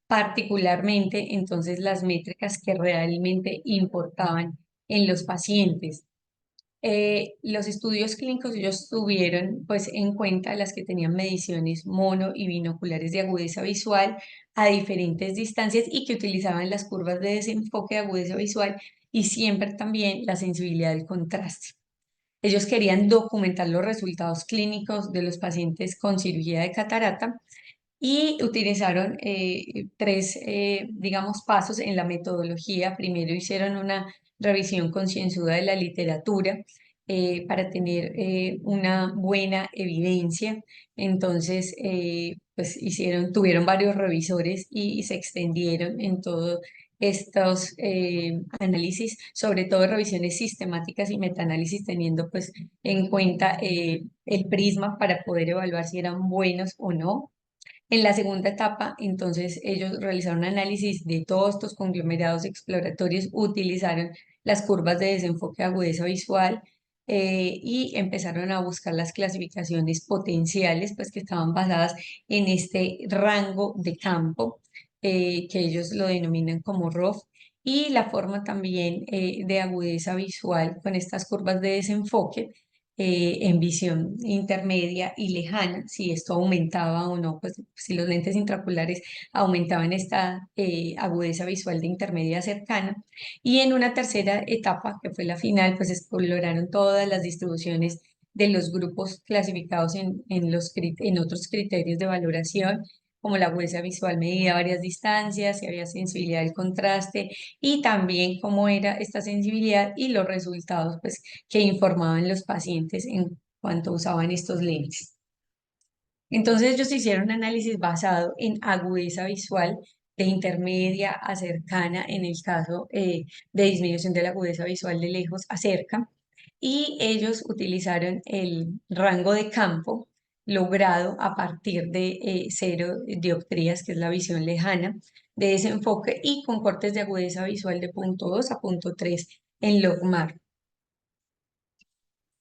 particularmente entonces las métricas que realmente importaban en los pacientes. Los estudios clínicos ellos tuvieron pues en cuenta las que tenían mediciones mono y binoculares de agudeza visual a diferentes distancias, y que utilizaban las curvas de desenfoque de agudeza visual y siempre también la sensibilidad del contraste. Ellos querían documentar los resultados clínicos de los pacientes con cirugía de catarata, y utilizaron tres, digamos, pasos en la metodología. Primero hicieron una revisión concienzuda de la literatura para tener una buena evidencia. Entonces, pues tuvieron varios revisores y se extendieron en todos estos análisis, sobre todo revisiones sistemáticas y metaanálisis, teniendo pues en cuenta el prisma para poder evaluar si eran buenos o no. En la segunda etapa, entonces, ellos realizaron un análisis de todos estos conglomerados exploratorios, utilizaron las curvas de desenfoque de agudeza visual y empezaron a buscar las clasificaciones potenciales, pues que estaban basadas en este rango de campo, que ellos lo denominan como ROF, y la forma también de agudeza visual con estas curvas de desenfoque en visión intermedia y lejana, si esto aumentaba o no, pues si los lentes intraoculares aumentaban esta agudeza visual de intermedia a cercana. Y en una tercera etapa, que fue la final, pues exploraron todas las distribuciones de los grupos clasificados en otros criterios de valoración, como la agudeza visual medida a varias distancias, si había sensibilidad del contraste, y también cómo era esta sensibilidad y los resultados pues, que informaban los pacientes en cuanto usaban estos lentes. Entonces ellos hicieron un análisis basado en agudeza visual de intermedia a cercana en el caso de disminución de la agudeza visual de lejos a cerca. Y ellos utilizaron el rango de campo logrado a partir de 0 dioptrías, que es la visión lejana, de ese enfoque y con cortes de agudeza visual de 0,2 a 0,3 en logMAR.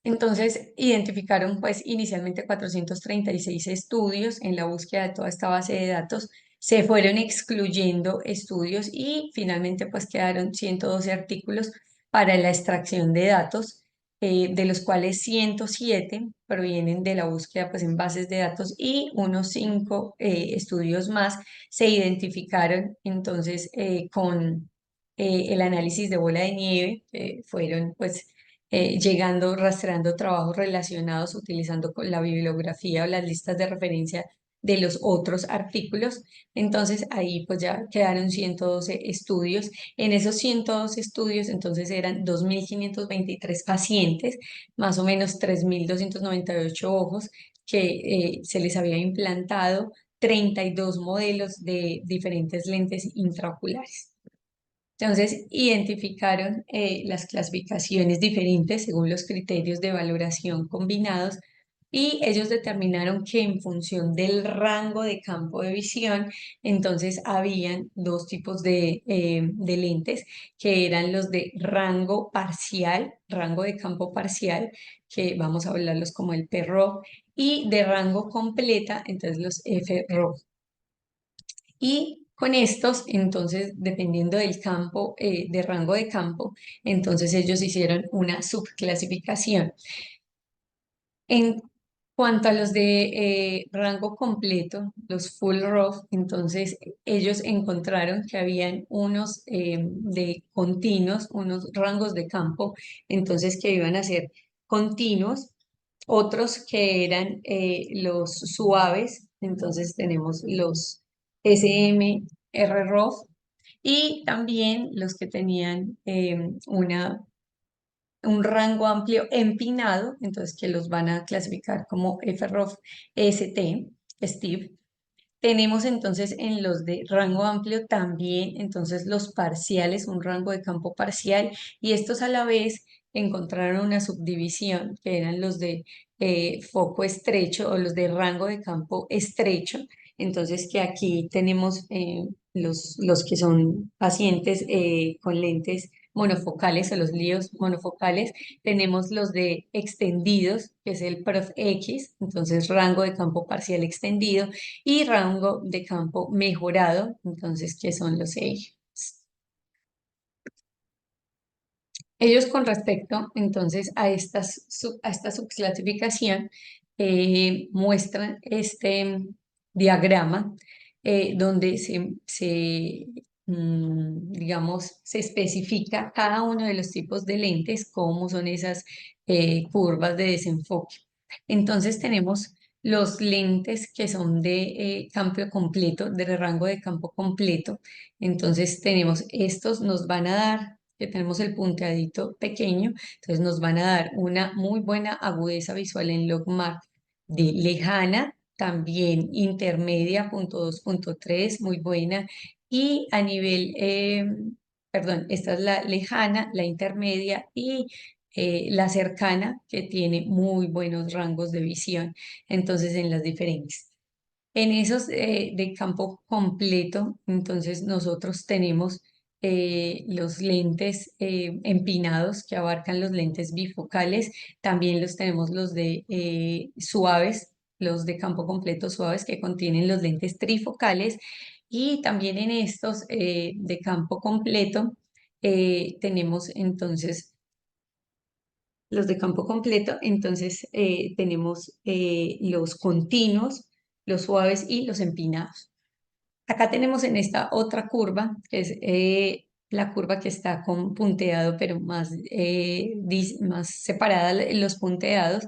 Entonces, identificaron pues inicialmente 436 estudios en la búsqueda de toda esta base de datos. Se fueron excluyendo estudios y finalmente pues quedaron 112 artículos para la extracción de datos, de los cuales 107 provienen de la búsqueda pues en bases de datos y unos 5 estudios más se identificaron entonces con el análisis de bola de nieve, fueron pues llegando, rastreando trabajos relacionados, utilizando con la bibliografía o las listas de referencia de los otros artículos. Entonces ahí pues ya quedaron 112 estudios. En esos 112 estudios entonces eran 2.523 pacientes, más o menos 3.298 ojos que se les había implantado 32 modelos de diferentes lentes intraoculares. Entonces, identificaron las clasificaciones diferentes según los criterios de valoración combinados y ellos determinaron que en función del rango de campo de visión, entonces habían dos tipos de lentes, que eran los de rango parcial, rango de campo parcial, que vamos a hablarlos como el PRO, y de rango completa, entonces los FRO. Y con estos, entonces, dependiendo del campo, de rango de campo, entonces ellos hicieron una subclasificación. En cuanto a los de rango completo, los full ROV, entonces ellos encontraron que habían unos de continuos, unos rangos de campo, entonces que iban a ser continuos, otros que eran los suaves, entonces tenemos los SMR-ROV y también los que tenían un rango amplio empinado, entonces que los van a clasificar como FROF ST, Steve. Tenemos entonces en los de rango amplio también entonces los parciales, un rango de campo parcial, y estos a la vez encontraron una subdivisión que eran los de foco estrecho o los de rango de campo estrecho. Entonces que aquí tenemos los que son pacientes con lentes monofocales o los líos monofocales. Tenemos los de extendidos, que es el PROF X, entonces rango de campo parcial extendido, y rango de campo mejorado, entonces, ¿qué son los ejes? Ellos con respecto entonces a, a esta subclasificación muestran este diagrama donde digamos, se especifica cada uno de los tipos de lentes, cómo son esas curvas de desenfoque. Entonces tenemos los lentes que son de campo completo, de rango de campo completo. Entonces tenemos estos, nos van a dar que tenemos el punteadito pequeño, entonces nos van a dar una muy buena agudeza visual en logMAR de lejana, también intermedia, punto 2, punto 3, muy buena, y a nivel, perdón, esta es la lejana, la intermedia y la cercana, que tiene muy buenos rangos de visión, entonces en las diferentes. En esos de campo completo, entonces nosotros tenemos los lentes empinados que abarcan los lentes bifocales, también los tenemos los de suaves, los de campo completo suaves que contienen los lentes trifocales y también en estos de campo completo tenemos entonces los de campo completo, entonces tenemos los continuos, los suaves y los empinados. Acá tenemos en esta otra curva, que es la curva que está con punteado, pero más, más separada los punteados,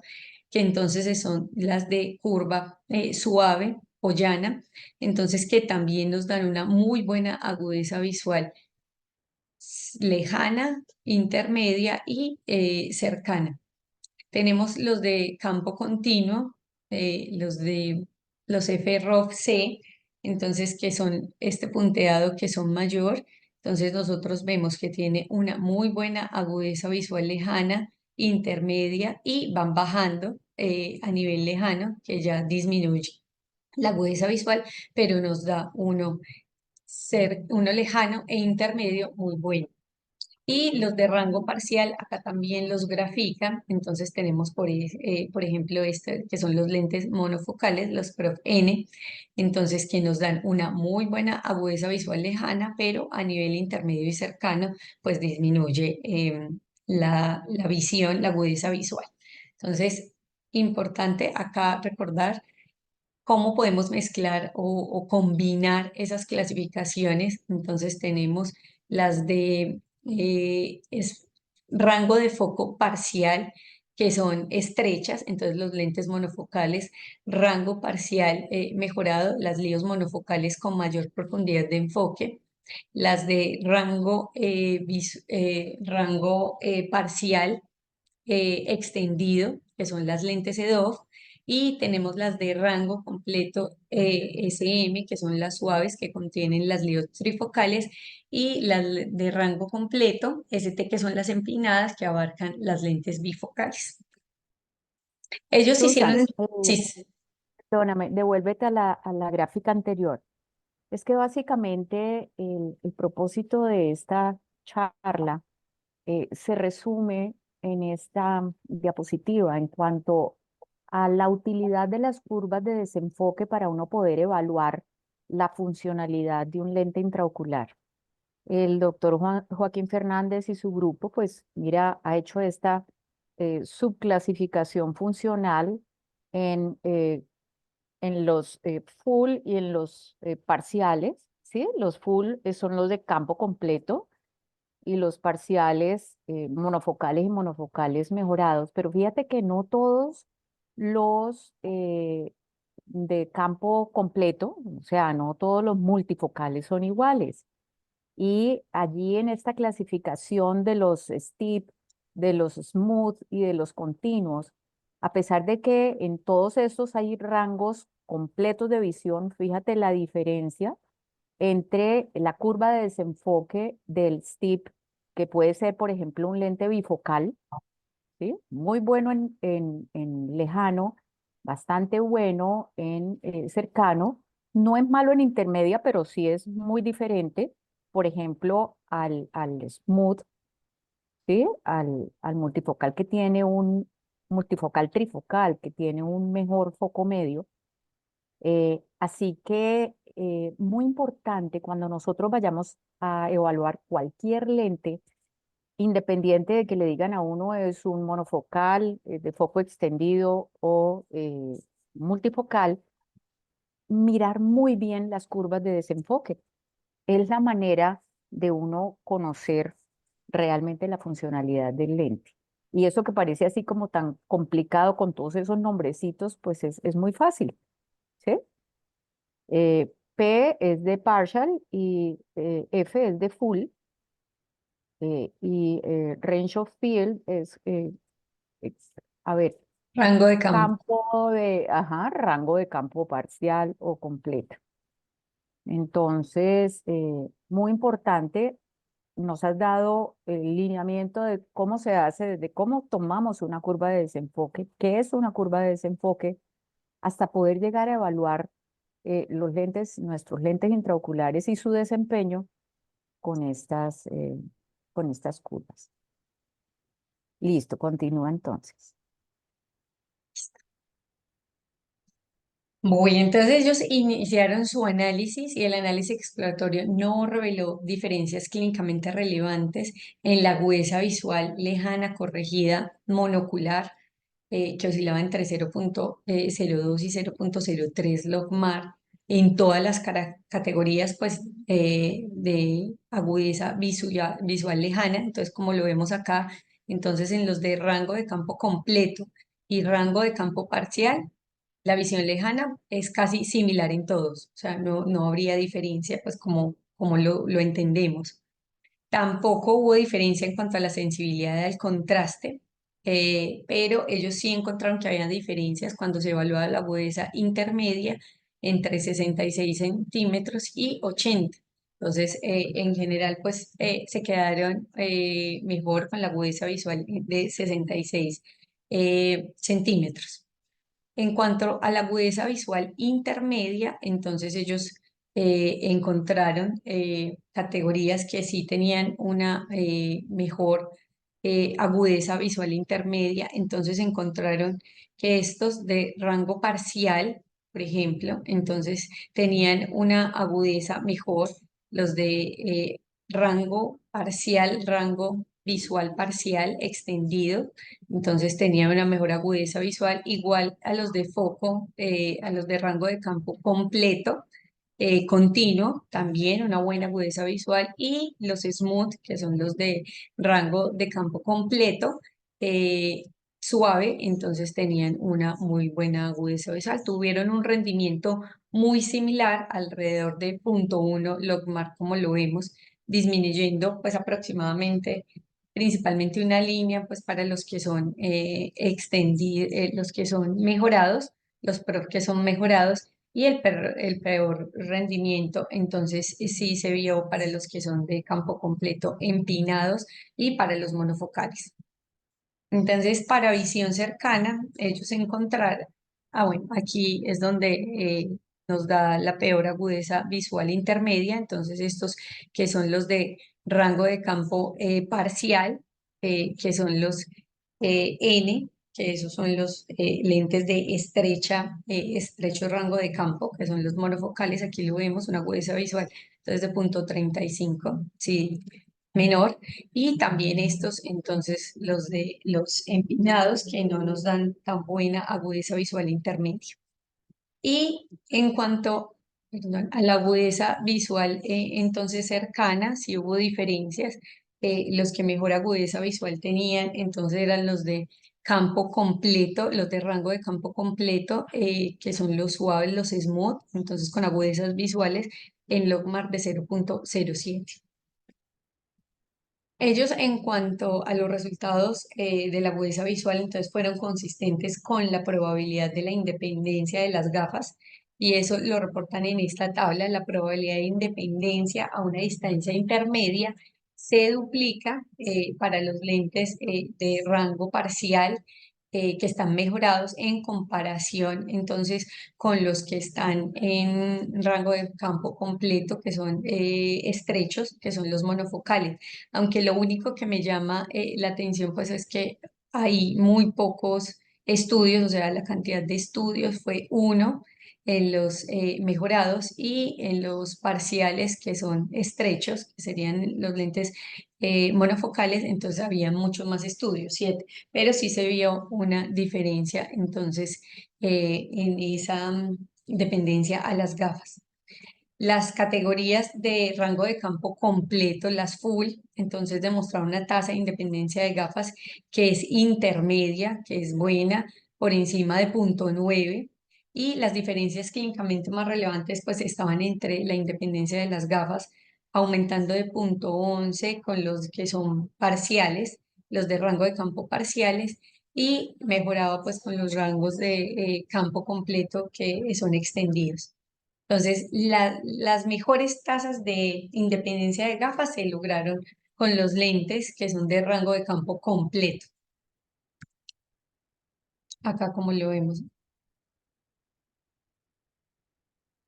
que entonces son las de curva suave o llana, entonces que también nos dan una muy buena agudeza visual lejana, intermedia y cercana. Tenemos los de campo continuo, los de los FROC-C, entonces que son este punteado que son mayor. Entonces nosotros vemos que tiene una muy buena agudeza visual lejana, intermedia y van bajando a nivel lejano, que ya disminuye la agudeza visual, pero nos da uno lejano e intermedio muy bueno. Y los de rango parcial, acá también los grafican. Entonces tenemos, por ejemplo, este, que son los lentes monofocales, los Prof N, entonces que nos dan una muy buena agudeza visual lejana, pero a nivel intermedio y cercano, pues disminuye la visión, la agudeza visual. Entonces, importante acá recordar cómo podemos mezclar o combinar esas clasificaciones. Entonces tenemos las de rango de foco parcial, que son estrechas, entonces los lentes monofocales, rango parcial mejorado, las líos monofocales con mayor profundidad de enfoque, las de rango parcial extendido, que son las lentes EDOF, y tenemos las de rango completo SM, que son las suaves que contienen las líneas trifocales, y las de rango completo ST, que son las empinadas que abarcan las lentes bifocales. Ellos Susan, hicieron, sí, perdóname, devuélvete a la gráfica anterior. Es que básicamente el propósito de esta charla se resume en esta diapositiva en cuanto a la utilidad de las curvas de desenfoque para uno poder evaluar la funcionalidad de un lente intraocular. El doctor Joaquín Fernández y su grupo, pues mira, ha hecho esta subclasificación funcional en, eh, en los full y en los parciales, ¿sí? Los full son los de campo completo y los parciales monofocales y monofocales mejorados, pero fíjate que no todos los de campo completo, o sea, no todos los multifocales son iguales. Y allí en esta clasificación de los steep, de los smooth y de los continuos, a pesar de que en todos estos hay rangos completos de visión, fíjate la diferencia entre la curva de desenfoque del STIP, que puede ser, por ejemplo, un lente bifocal, ¿sí? Muy bueno en lejano, bastante bueno en cercano, no es malo en intermedia, pero sí es muy diferente, por ejemplo, al Smooth, ¿sí? Al multifocal que tiene un multifocal trifocal, que tiene un mejor foco medio. Así que muy importante cuando nosotros vayamos a evaluar cualquier lente, independiente de que le digan a uno es un monofocal de foco extendido o multifocal, mirar muy bien las curvas de desenfoque. Es la manera de uno conocer realmente la funcionalidad del lente. Y eso que parece así como tan complicado con todos esos nombrecitos, pues es muy fácil, ¿sí? P es de partial y F es de full. Y range of field a ver, rango de campo. campo de, ajá, rango de campo parcial o completo. Entonces, muy importante, nos has dado el lineamiento de cómo se hace, desde cómo tomamos una curva de desenfoque, qué es una curva de desenfoque, hasta poder llegar a evaluar los lentes, nuestros lentes intraoculares y su desempeño con con estas curvas. Listo, continúa entonces. Bueno, entonces ellos iniciaron su análisis y el análisis exploratorio no reveló diferencias clínicamente relevantes en la agudeza visual lejana corregida monocular, que oscilaba entre 0,02 y 0,03 logmar en todas las categorías pues, de agudeza visual lejana. Entonces, como lo vemos acá, entonces en los de rango de campo completo y rango de campo parcial, la visión lejana es casi similar en todos, o sea, no habría diferencia, pues como lo entendemos. Tampoco hubo diferencia en cuanto a la sensibilidad al contraste, pero ellos sí encontraron que había diferencias cuando se evaluaba la agudeza intermedia entre 66 centímetros y 80. Entonces, en general, pues se quedaron mejor con la agudeza visual de 66 centímetros. En cuanto a la agudeza visual intermedia, entonces ellos encontraron categorías que sí tenían una mejor agudeza visual intermedia. Entonces encontraron que estos de rango parcial, por ejemplo, entonces tenían una agudeza mejor. Los de rango parcial, rango visual parcial extendido, entonces tenía una mejor agudeza visual, igual a los de foco, a los de rango de campo completo, continuo, también una buena agudeza visual, y los smooth, que son los de rango de campo completo, eh, suave, entonces tenían una muy buena agudeza visual. Tuvieron un rendimiento muy similar, alrededor de 0,1 logmar, como lo vemos, disminuyendo pues aproximadamente principalmente una línea pues para los que son extendidos, los que son mejorados, los PROF que son mejorados, y el peor rendimiento, entonces sí se vio para los que son de campo completo empinados y para los monofocales. Entonces, para visión cercana, ellos encontraron, bueno, aquí es donde nos da la peor agudeza visual intermedia, entonces estos que son los de rango de campo parcial, que son los N, que esos son los lentes de estrecho rango de campo, que son los monofocales, aquí lo vemos, una agudeza visual, entonces de 0,35, sí, menor, y también estos, entonces, los de los empinados, que no nos dan tan buena agudeza visual intermedia. Y en cuanto, perdón, a la agudeza visual, entonces cercana, sí hubo diferencias. Los que mejor agudeza visual tenían, entonces eran los de campo completo, los de rango de campo completo, que son los suaves, los smooth, entonces con agudezas visuales en logmar de 0,07. Ellos, en cuanto a los resultados de la agudeza visual, entonces fueron consistentes con la probabilidad de la independencia de las gafas, y eso lo reportan en esta tabla. La probabilidad de independencia a una distancia intermedia se duplica para los lentes de rango parcial que están mejorados en comparación entonces con los que están en rango de campo completo, que son estrechos, que son los monofocales. Aunque lo único que me llama la atención pues es que hay muy pocos estudios, o sea, la cantidad de estudios fue uno en los mejorados, y en los parciales que son estrechos, que serían los lentes monofocales, entonces había muchos más estudios, 7, pero sí se vio una diferencia entonces en esa dependencia a las gafas. Las categorías de rango de campo completo, las full, entonces demostraron una tasa de independencia de gafas que es intermedia, que es buena, por encima de 0,9, y las diferencias clínicamente más relevantes pues estaban entre la independencia de las gafas, aumentando de 0,11 con los que son parciales, los de rango de campo parciales, y mejoraba pues con los rangos de campo completo que son extendidos. Entonces, las mejores tasas de independencia de gafas se lograron con los lentes que son de rango de campo completo. Acá como lo vemos,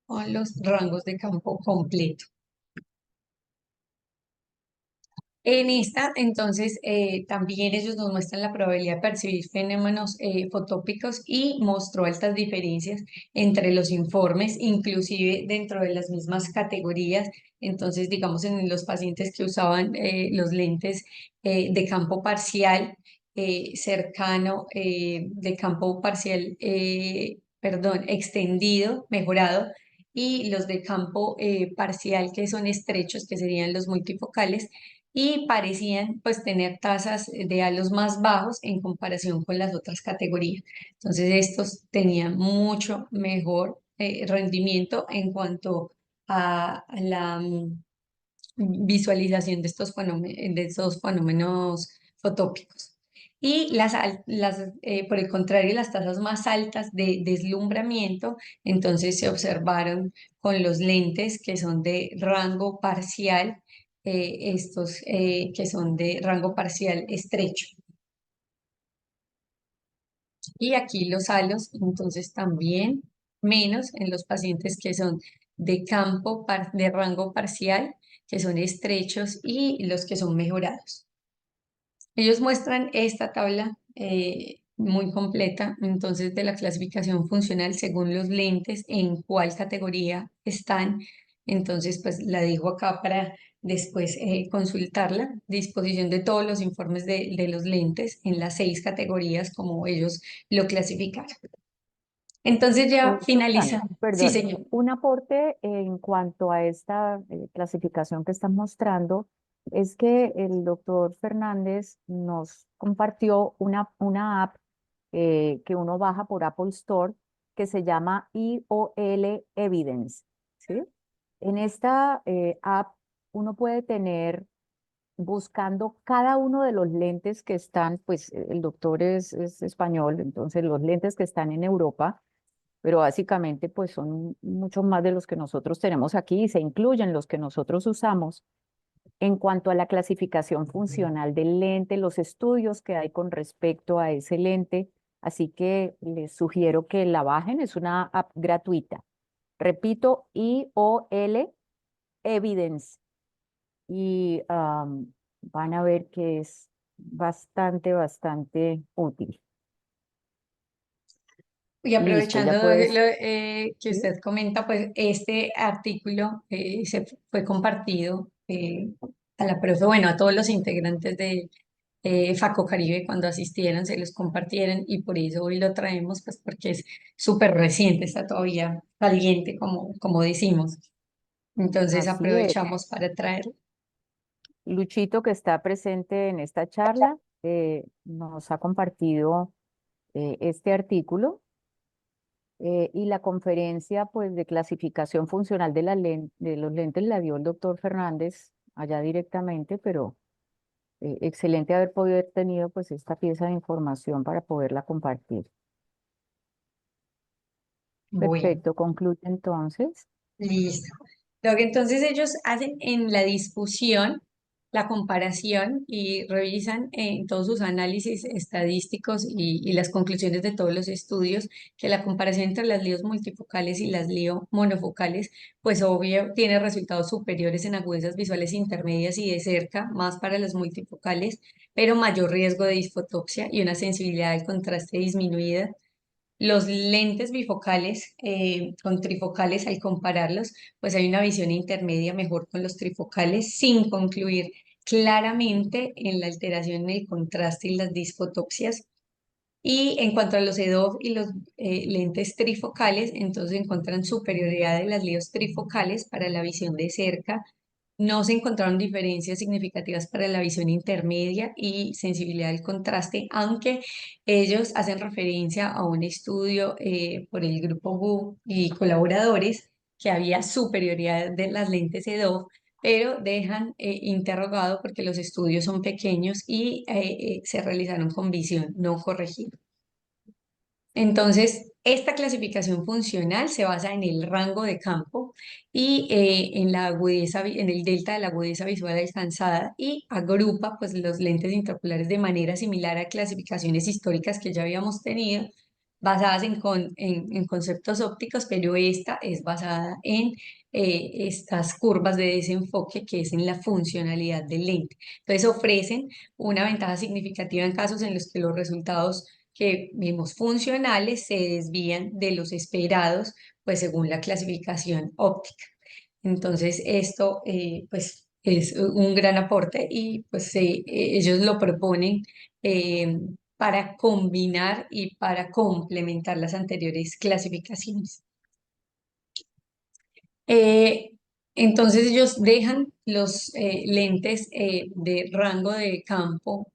con los rangos de campo completo. En esta, entonces, también ellos nos muestran la probabilidad de percibir fenómenos fotópicos, y mostró altas diferencias entre los informes, inclusive dentro de las mismas categorías. Entonces, digamos, en los pacientes que usaban los lentes de campo parcial, cercano, de campo parcial, perdón, extendido, mejorado, y los de campo parcial que son estrechos, que serían los multifocales, y parecían pues tener tasas de halos más bajos en comparación con las otras categorías. Entonces estos tenían mucho mejor rendimiento en cuanto a la visualización de estos fenómenos fotópicos. Y por el contrario, las tasas más altas de deslumbramiento, entonces se observaron con los lentes que son de rango parcial, estos que son de rango parcial estrecho. Y aquí los halos, entonces también menos en los pacientes que son de rango parcial, que son estrechos, y los que son mejorados. Ellos muestran esta tabla muy completa, entonces, de la clasificación funcional según los lentes, en cuál categoría están. Entonces, pues la dejo acá para después consultarla. Disposición de todos los informes de los lentes en las 6 categorías como ellos lo clasificaron. Entonces ya Roxana, finaliza. Sí, perdón, señor. un aporte en cuanto a esta clasificación que están mostrando es que el doctor Fernández nos compartió una app que uno baja por Apple Store que se llama IOL Evidence, ¿sí? En esta app uno puede tener, buscando cada uno de los lentes que están, pues el doctor es español, entonces los lentes que están en Europa, pero básicamente pues son muchos más de los que nosotros tenemos aquí y se incluyen los que nosotros usamos en cuanto a la clasificación funcional del lente, los estudios que hay con respecto a ese lente. Así que les sugiero que la bajen, es una app gratuita. Repito, IOL Evidence. Y van a ver que es bastante útil. Y Listo, aprovechando ya puedes. que ¿Sí? usted comenta, pues este artículo se fue compartido a la profe, bueno, a todos los integrantes de Faco Caribe cuando asistieron, se los compartieron y por eso hoy lo traemos, pues porque es súper reciente, está todavía caliente, como decimos. Entonces Así es. aprovechamos para traerlo. Luchito, que está presente en esta charla, nos ha compartido este artículo y la conferencia pues, de clasificación funcional de, de los lentes la dio el doctor Fernández allá directamente, pero excelente haber podido haber tenido pues, esta pieza de información para poderla compartir. Bueno. Perfecto, concluye entonces. Listo. Lo que entonces ellos hacen en la discusión, la comparación y revisan en todos sus análisis estadísticos y las conclusiones de todos los estudios que la comparación entre las líos multifocales y las lío monofocales, pues obvio, tiene resultados superiores en agudezas visuales intermedias y de cerca, más para las multifocales, pero mayor riesgo de disfotopsia y una sensibilidad al contraste disminuida. Los lentes bifocales con trifocales, al compararlos, pues hay una visión intermedia mejor con los trifocales, sin concluir claramente en la alteración en el contraste y las disfotopsias. Y en cuanto a los EDOF y los lentes trifocales, entonces encuentran superioridad de las líneas trifocales para la visión de cerca. No se encontraron diferencias significativas para la visión intermedia y sensibilidad al contraste, aunque ellos hacen referencia a un estudio por el grupo Wu y colaboradores que había superioridad de las lentes EDOF, pero dejan interrogado porque los estudios son pequeños y se realizaron con visión no corregida. Entonces, esta clasificación funcional se basa en el rango de campo y en la agudeza, en el delta de la agudeza visual alcanzada, y agrupa pues los lentes intraoculares de manera similar a clasificaciones históricas que ya habíamos tenido, basadas en conceptos ópticos, pero esta es basada en estas curvas de desenfoque que es en la funcionalidad del lente. Entonces, ofrecen una ventaja significativa en casos en los que los resultados que vimos funcionales se desvían de los esperados, pues según la clasificación óptica. Entonces, esto pues es un gran aporte y pues ellos lo proponen para combinar y para complementar las anteriores clasificaciones. Eh, entonces ellos dejan los lentes de rango de campo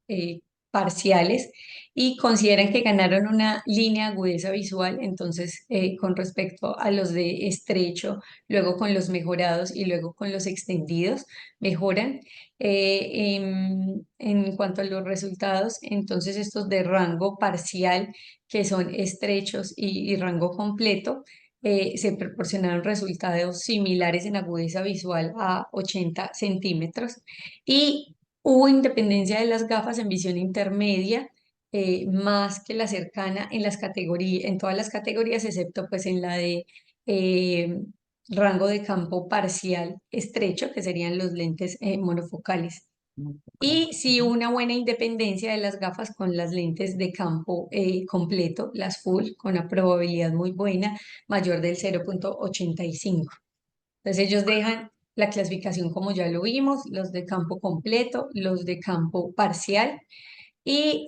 parciales y consideran que ganaron una línea de agudeza visual, entonces con respecto a los de estrecho, luego con los mejorados y luego con los extendidos, mejoran. En cuanto a los resultados, entonces estos de rango parcial, que son estrechos y rango completo, se proporcionaron resultados similares en agudeza visual a 80 centímetros y hubo independencia de las gafas en visión intermedia, más que la cercana en las categorías, en todas las categorías, excepto pues en la de eh, rango de campo parcial estrecho, que serían los lentes monofocales. Muy poco. Y sí, una buena independencia de las gafas con las lentes de campo completo, las full, con una probabilidad muy buena, mayor del 0,85. Entonces ellos dejan la clasificación como ya lo vimos, los de campo completo, los de campo parcial, y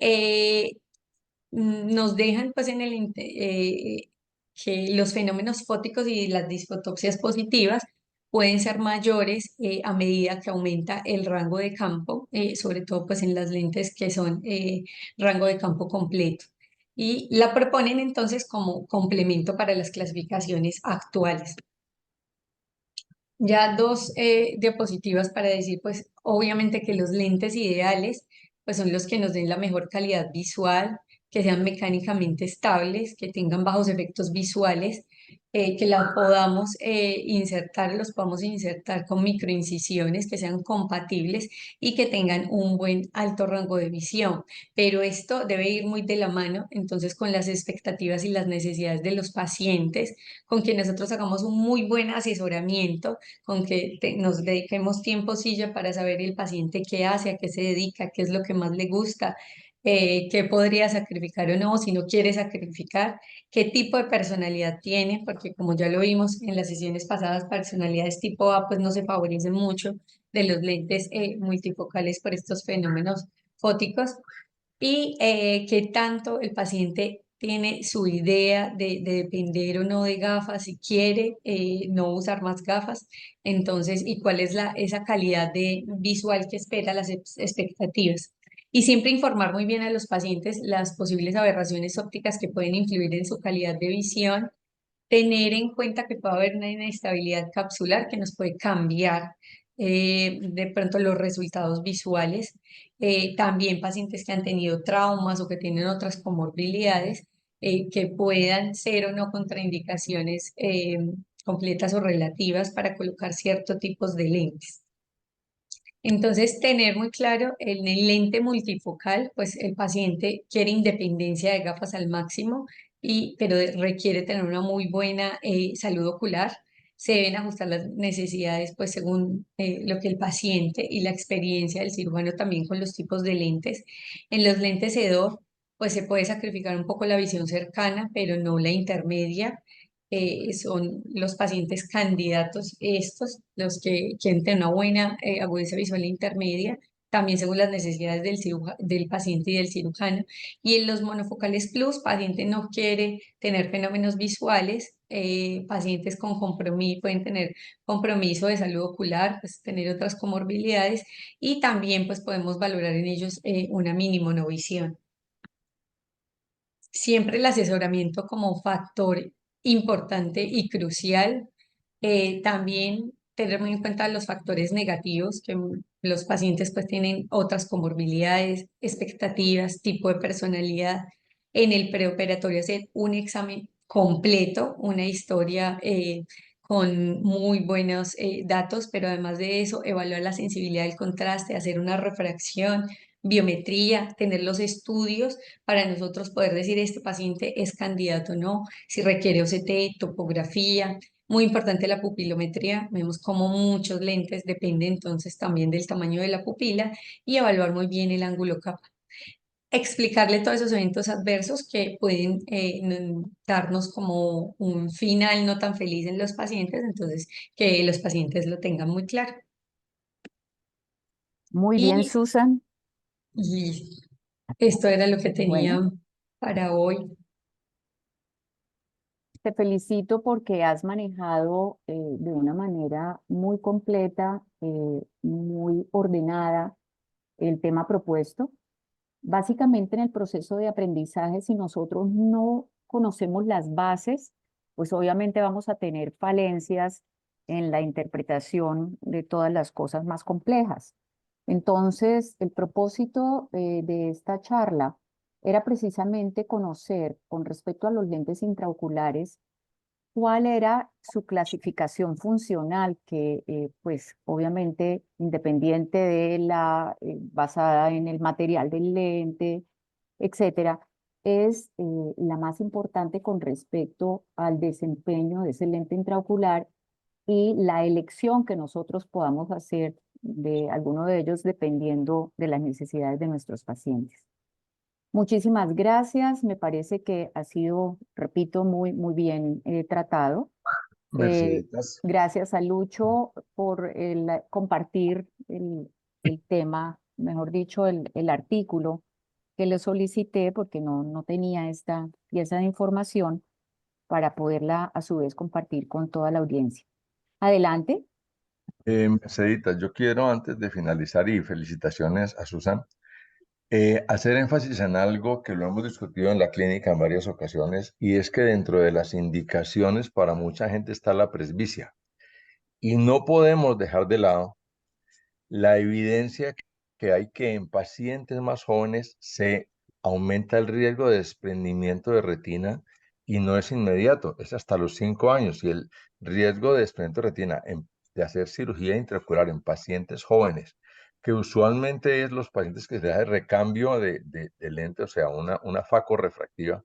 nos dejan pues en que los fenómenos fóticos y las disfotopsias positivas pueden ser mayores a medida que aumenta el rango de campo, sobre todo pues en las lentes que son rango de campo completo. Y la proponen entonces como complemento para las clasificaciones actuales. Ya dos diapositivas para decir, pues obviamente que los lentes ideales, pues son los que nos den la mejor calidad visual, que sean mecánicamente estables, que tengan bajos efectos visuales, que la podamos insertar, los podamos insertar con microincisiones, que sean compatibles y que tengan un buen alto rango de visión. Pero esto debe ir muy de la mano, entonces, con las expectativas y las necesidades de los pacientes, con que nosotros hagamos un muy buen asesoramiento, con que nos dediquemos tiempo silla para saber el paciente qué hace, a qué se dedica, qué es lo que más le gusta, qué podría sacrificar o no, si no quiere sacrificar, qué tipo de personalidad tiene, porque como ya lo vimos en las sesiones pasadas, personalidades tipo A pues no se favorecen mucho de los lentes multifocales por estos fenómenos fóticos y qué tanto el paciente tiene su idea de depender o no de gafas, si quiere no usar más gafas, entonces, y cuál es esa calidad de visual que espera, las expectativas. Y siempre informar muy bien a los pacientes las posibles aberraciones ópticas que pueden influir en su calidad de visión, tener en cuenta que puede haber una inestabilidad capsular que nos puede cambiar de pronto los resultados visuales. También pacientes que han tenido traumas o que tienen otras comorbilidades que puedan ser o no contraindicaciones completas o relativas para colocar ciertos tipos de lentes. Entonces, tener muy claro en el lente multifocal, pues el paciente quiere independencia de gafas al máximo, pero requiere tener una muy buena salud ocular. Se deben ajustar las necesidades, pues según lo que el paciente y la experiencia del cirujano también con los tipos de lentes. En los lentes EDOF, pues se puede sacrificar un poco la visión cercana, pero no la intermedia. Son los pacientes candidatos estos, los que quieren tener una buena agudeza visual intermedia, también según las necesidades del paciente y del cirujano. Y en los monofocales plus, paciente no quiere tener fenómenos visuales, pacientes con compromiso, pueden tener compromiso de salud ocular, pues tener otras comorbilidades y también pues podemos valorar en ellos una mínimo no visión. Siempre el asesoramiento como factor importante y crucial. También tener muy en cuenta los factores negativos, que los pacientes pues tienen otras comorbilidades, expectativas, tipo de personalidad. En el preoperatorio hacer un examen completo, una historia con muy buenos datos, pero además de eso, evaluar la sensibilidad del contraste, hacer una refracción, biometría, tener los estudios para nosotros poder decir este paciente es candidato o no, si requiere OCT, topografía. Muy importante la pupilometría, vemos como muchos lentes depende entonces también del tamaño de la pupila y evaluar muy bien el ángulo capa. Explicarle todos esos eventos adversos que pueden darnos como un final no tan feliz en los pacientes, entonces que los pacientes lo tengan muy claro. Muy bien, Y Susan. listo. Esto era lo que tenía Bueno, para hoy. te felicito porque has manejado de una manera muy completa, muy ordenada el tema propuesto. Básicamente en el proceso de aprendizaje, si nosotros no conocemos las bases, pues obviamente vamos a tener falencias en la interpretación de todas las cosas más complejas. Entonces, el propósito de esta charla era precisamente conocer con respecto a los lentes intraoculares cuál era su clasificación funcional, que pues obviamente independiente de basada en el material del lente, etcétera, es la más importante con respecto al desempeño de ese lente intraocular y la elección que nosotros podamos hacer de alguno de ellos dependiendo de las necesidades de nuestros pacientes. Muchísimas gracias. Me parece que ha sido, repito, muy bien tratado. Eh, Merceditas. Gracias a Lucho por compartir el tema, mejor dicho, el artículo que le solicité porque no tenía esta pieza de información para poderla a su vez compartir con toda la audiencia. Adelante. Merceditas, yo quiero antes de finalizar y felicitaciones a Susan, hacer énfasis en algo que lo hemos discutido en la clínica en varias ocasiones y es que dentro de las indicaciones para mucha gente está la presbicia y no podemos dejar de lado la evidencia que hay que en pacientes más jóvenes se aumenta el riesgo de desprendimiento de retina y no es inmediato, es hasta los 5 años y el riesgo de desprendimiento de retina de hacer cirugía intraocular en pacientes jóvenes, que usualmente es los pacientes que se da el recambio de lente, o sea, una facorrefractiva,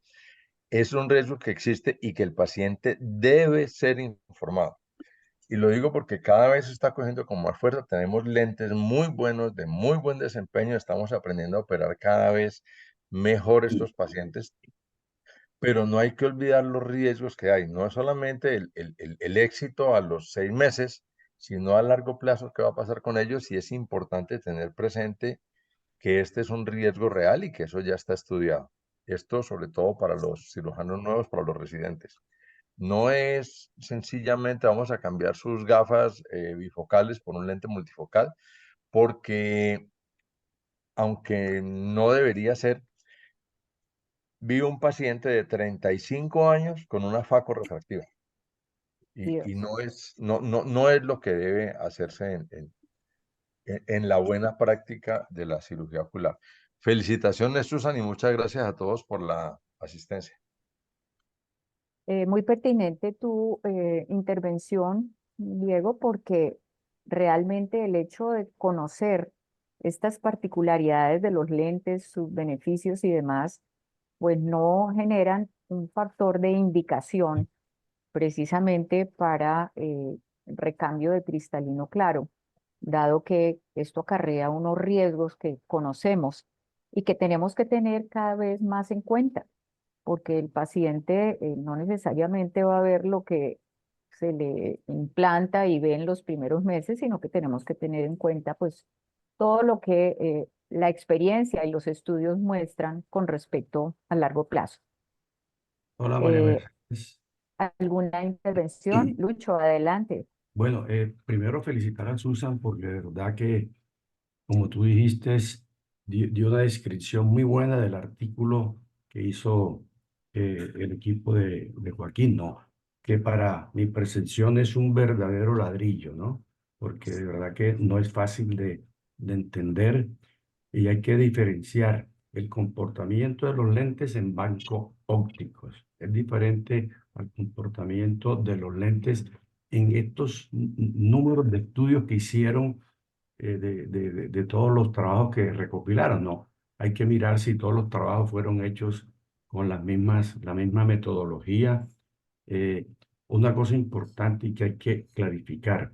es un riesgo que existe y que el paciente debe ser informado. Y lo digo porque cada vez se está cogiendo con más fuerza. Tenemos lentes muy buenos, de muy buen desempeño. Estamos aprendiendo a operar cada vez mejor estos pacientes, pero no hay que olvidar los riesgos que hay. No es solamente el éxito a los 6 meses, sino a largo plazo qué va a pasar con ellos. Y es importante tener presente que este es un riesgo real y que eso ya está estudiado. Esto sobre todo para los cirujanos nuevos, para los residentes. No es sencillamente vamos a cambiar sus gafas bifocales por un lente multifocal, porque aunque no debería ser, vi un paciente de 35 años con una faco refractiva y Dios. no es lo que debe hacerse en la buena práctica de la cirugía ocular. Felicitaciones, Susan, y muchas gracias a todos por la asistencia. Muy pertinente tu intervención, Diego, porque realmente el hecho de conocer estas particularidades de los lentes, sus beneficios y demás, pues no generan un factor de indicación precisamente para recambio de cristalino claro, dado que esto acarrea unos riesgos que conocemos y que tenemos que tener cada vez más en cuenta porque el paciente no necesariamente va a ver lo que se le implanta y ve en los primeros meses, sino que tenemos que tener en cuenta pues todo lo que la experiencia y los estudios muestran con respecto a largo plazo. Hola María Eh, Mercedes. ¿Alguna intervención? Lucho, adelante. Bueno, primero felicitar a Susan porque de verdad que, como tú dijiste, dio una descripción muy buena del artículo que hizo el equipo de Joaquín, ¿no? Que para mi percepción es un verdadero ladrillo, ¿no? Porque de verdad que no es fácil de entender y hay que diferenciar el comportamiento de los lentes en banco ópticos. Es diferente al comportamiento de los lentes en estos números de estudios que hicieron de todos los trabajos que recopilaron. No, hay que mirar si todos los trabajos fueron hechos con la misma metodología. Eh, una cosa importante y que hay que clarificar,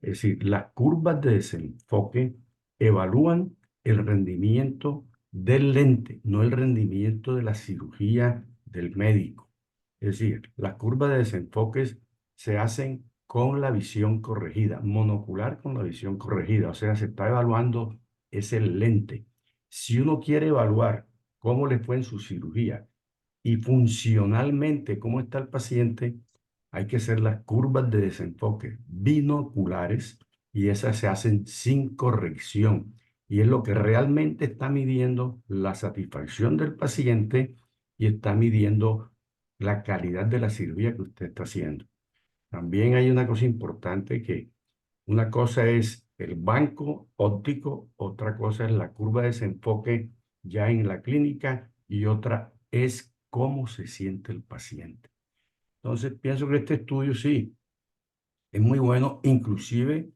es decir, las curvas de desenfoque evalúan el rendimiento del lente, no el rendimiento de la cirugía del médico. Es decir, las curvas de desenfoques se hacen con la visión corregida, monocular con la visión corregida, o sea, se está evaluando ese lente. Si uno quiere evaluar cómo le fue en su cirugía y funcionalmente cómo está el paciente, hay que hacer las curvas de desenfoque binoculares y esas se hacen sin corrección. y es lo que realmente está midiendo la satisfacción del paciente y está midiendo la calidad de la cirugía que usted está haciendo. También hay una cosa importante que una cosa es el banco óptico, otra cosa es la curva de desenfoque ya en la clínica y otra es cómo se siente el paciente. Entonces, pienso que este estudio sí es muy bueno, inclusive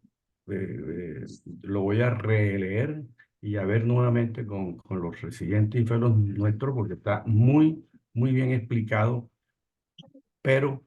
lo voy a releer y a ver nuevamente con los residentes y fellows nuestros porque está muy bien explicado, pero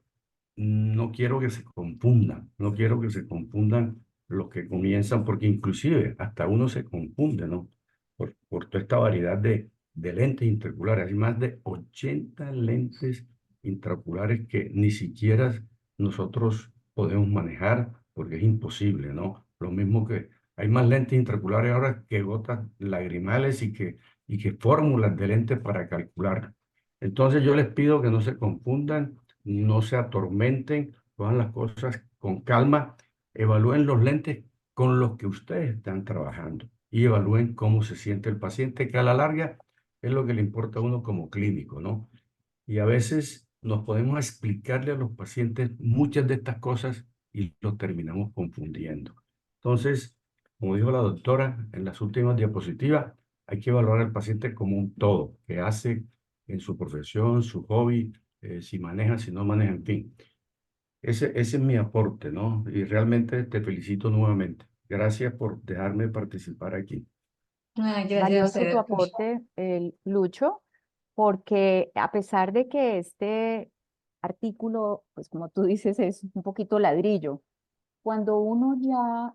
no quiero que se confundan, no quiero que se confundan los que comienzan, porque inclusive hasta uno se confunde, ¿no? Por toda esta variedad de lentes intraoculares. Hay más de 80 lentes intraoculares que ni siquiera nosotros podemos manejar porque es imposible, ¿no? Lo mismo que hay más lentes intraoculares ahora que gotas lagrimales y que fórmulas de lentes para calcular. Entonces yo les pido que no se confundan, no se atormenten, hagan las cosas con calma, evalúen los lentes con los que ustedes están trabajando y evalúen cómo se siente el paciente, que a la larga es lo que le importa a uno como clínico, ¿no? Y a veces nos podemos explicarle a los pacientes muchas de estas cosas y los terminamos confundiendo. Entonces, como dijo la doctora en las últimas diapositivas, hay que evaluar al paciente como un todo, que hace en su profesión, su hobby, si maneja, si no maneja, en fin. Ese es mi aporte, ¿no? Y realmente te felicito nuevamente. Gracias por dejarme participar aquí. Ay, gracias a Valioso tu ustedes. aporte, Lucho, porque a pesar de que este artículo, pues como tú dices, es un poquito ladrillo, cuando uno ya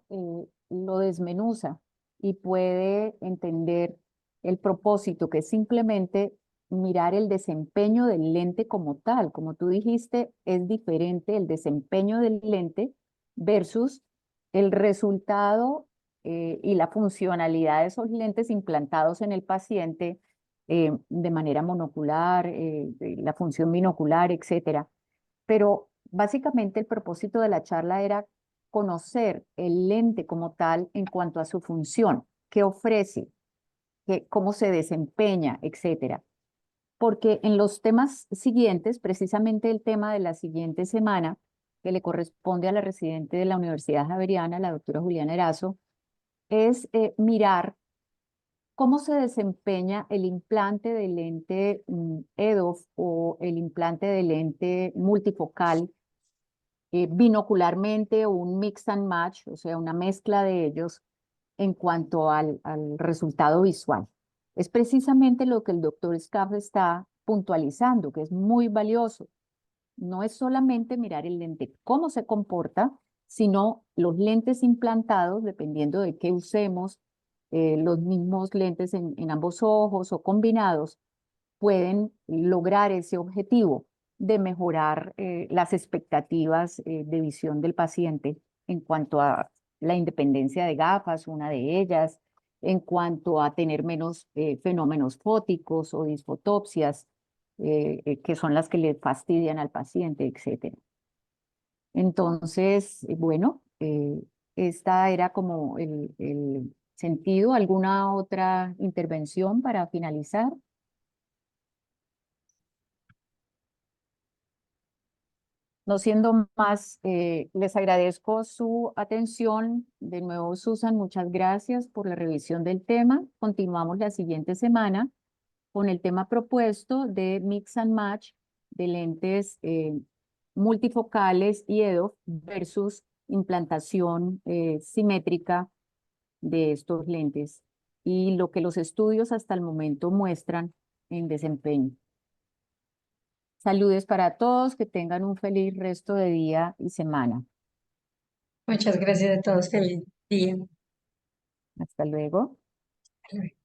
lo desmenuza y puede entender el propósito, que es simplemente mirar el desempeño del lente como tal, como tú dijiste, es diferente el desempeño del lente versus el resultado y la funcionalidad de esos lentes implantados en el paciente de manera monocular, la función binocular, etcétera. Pero básicamente el propósito de la charla era conocer el lente como tal en cuanto a su función, qué ofrece, cómo se desempeña, etcétera. Porque en los temas siguientes, precisamente el tema de la siguiente semana, que le corresponde a la residente de la Universidad Javeriana, la doctora Juliana Erazo, es mirar cómo se desempeña el implante de lente EDOF o el implante de lente multifocal binocularmente o un mix and match, o sea, una mezcla de ellos en cuanto al resultado visual. Es precisamente lo que el doctor Scaff está puntualizando, que es muy valioso. No es solamente mirar el lente, cómo se comporta, sino los lentes implantados, dependiendo de qué usemos, los mismos lentes en ambos ojos o combinados, pueden lograr ese objetivo de mejorar las expectativas de visión del paciente en cuanto a la independencia de gafas, una de ellas, en cuanto a tener menos fenómenos fóticos o disfotopsias, que son las que le fastidian al paciente, etc. Entonces, bueno, esta era como el sentido. ¿Alguna otra intervención para finalizar? No siendo más, les agradezco su atención. De nuevo, Susan, muchas gracias por la revisión del tema. Continuamos la siguiente semana con el tema propuesto de Mix and Match de lentes multifocales y EDOF versus implantación simétrica de estos lentes y lo que los estudios hasta el momento muestran en desempeño. Saludes para todos, que tengan un feliz resto de día y semana. Muchas gracias a todos. Feliz día. Hasta luego. Hasta luego.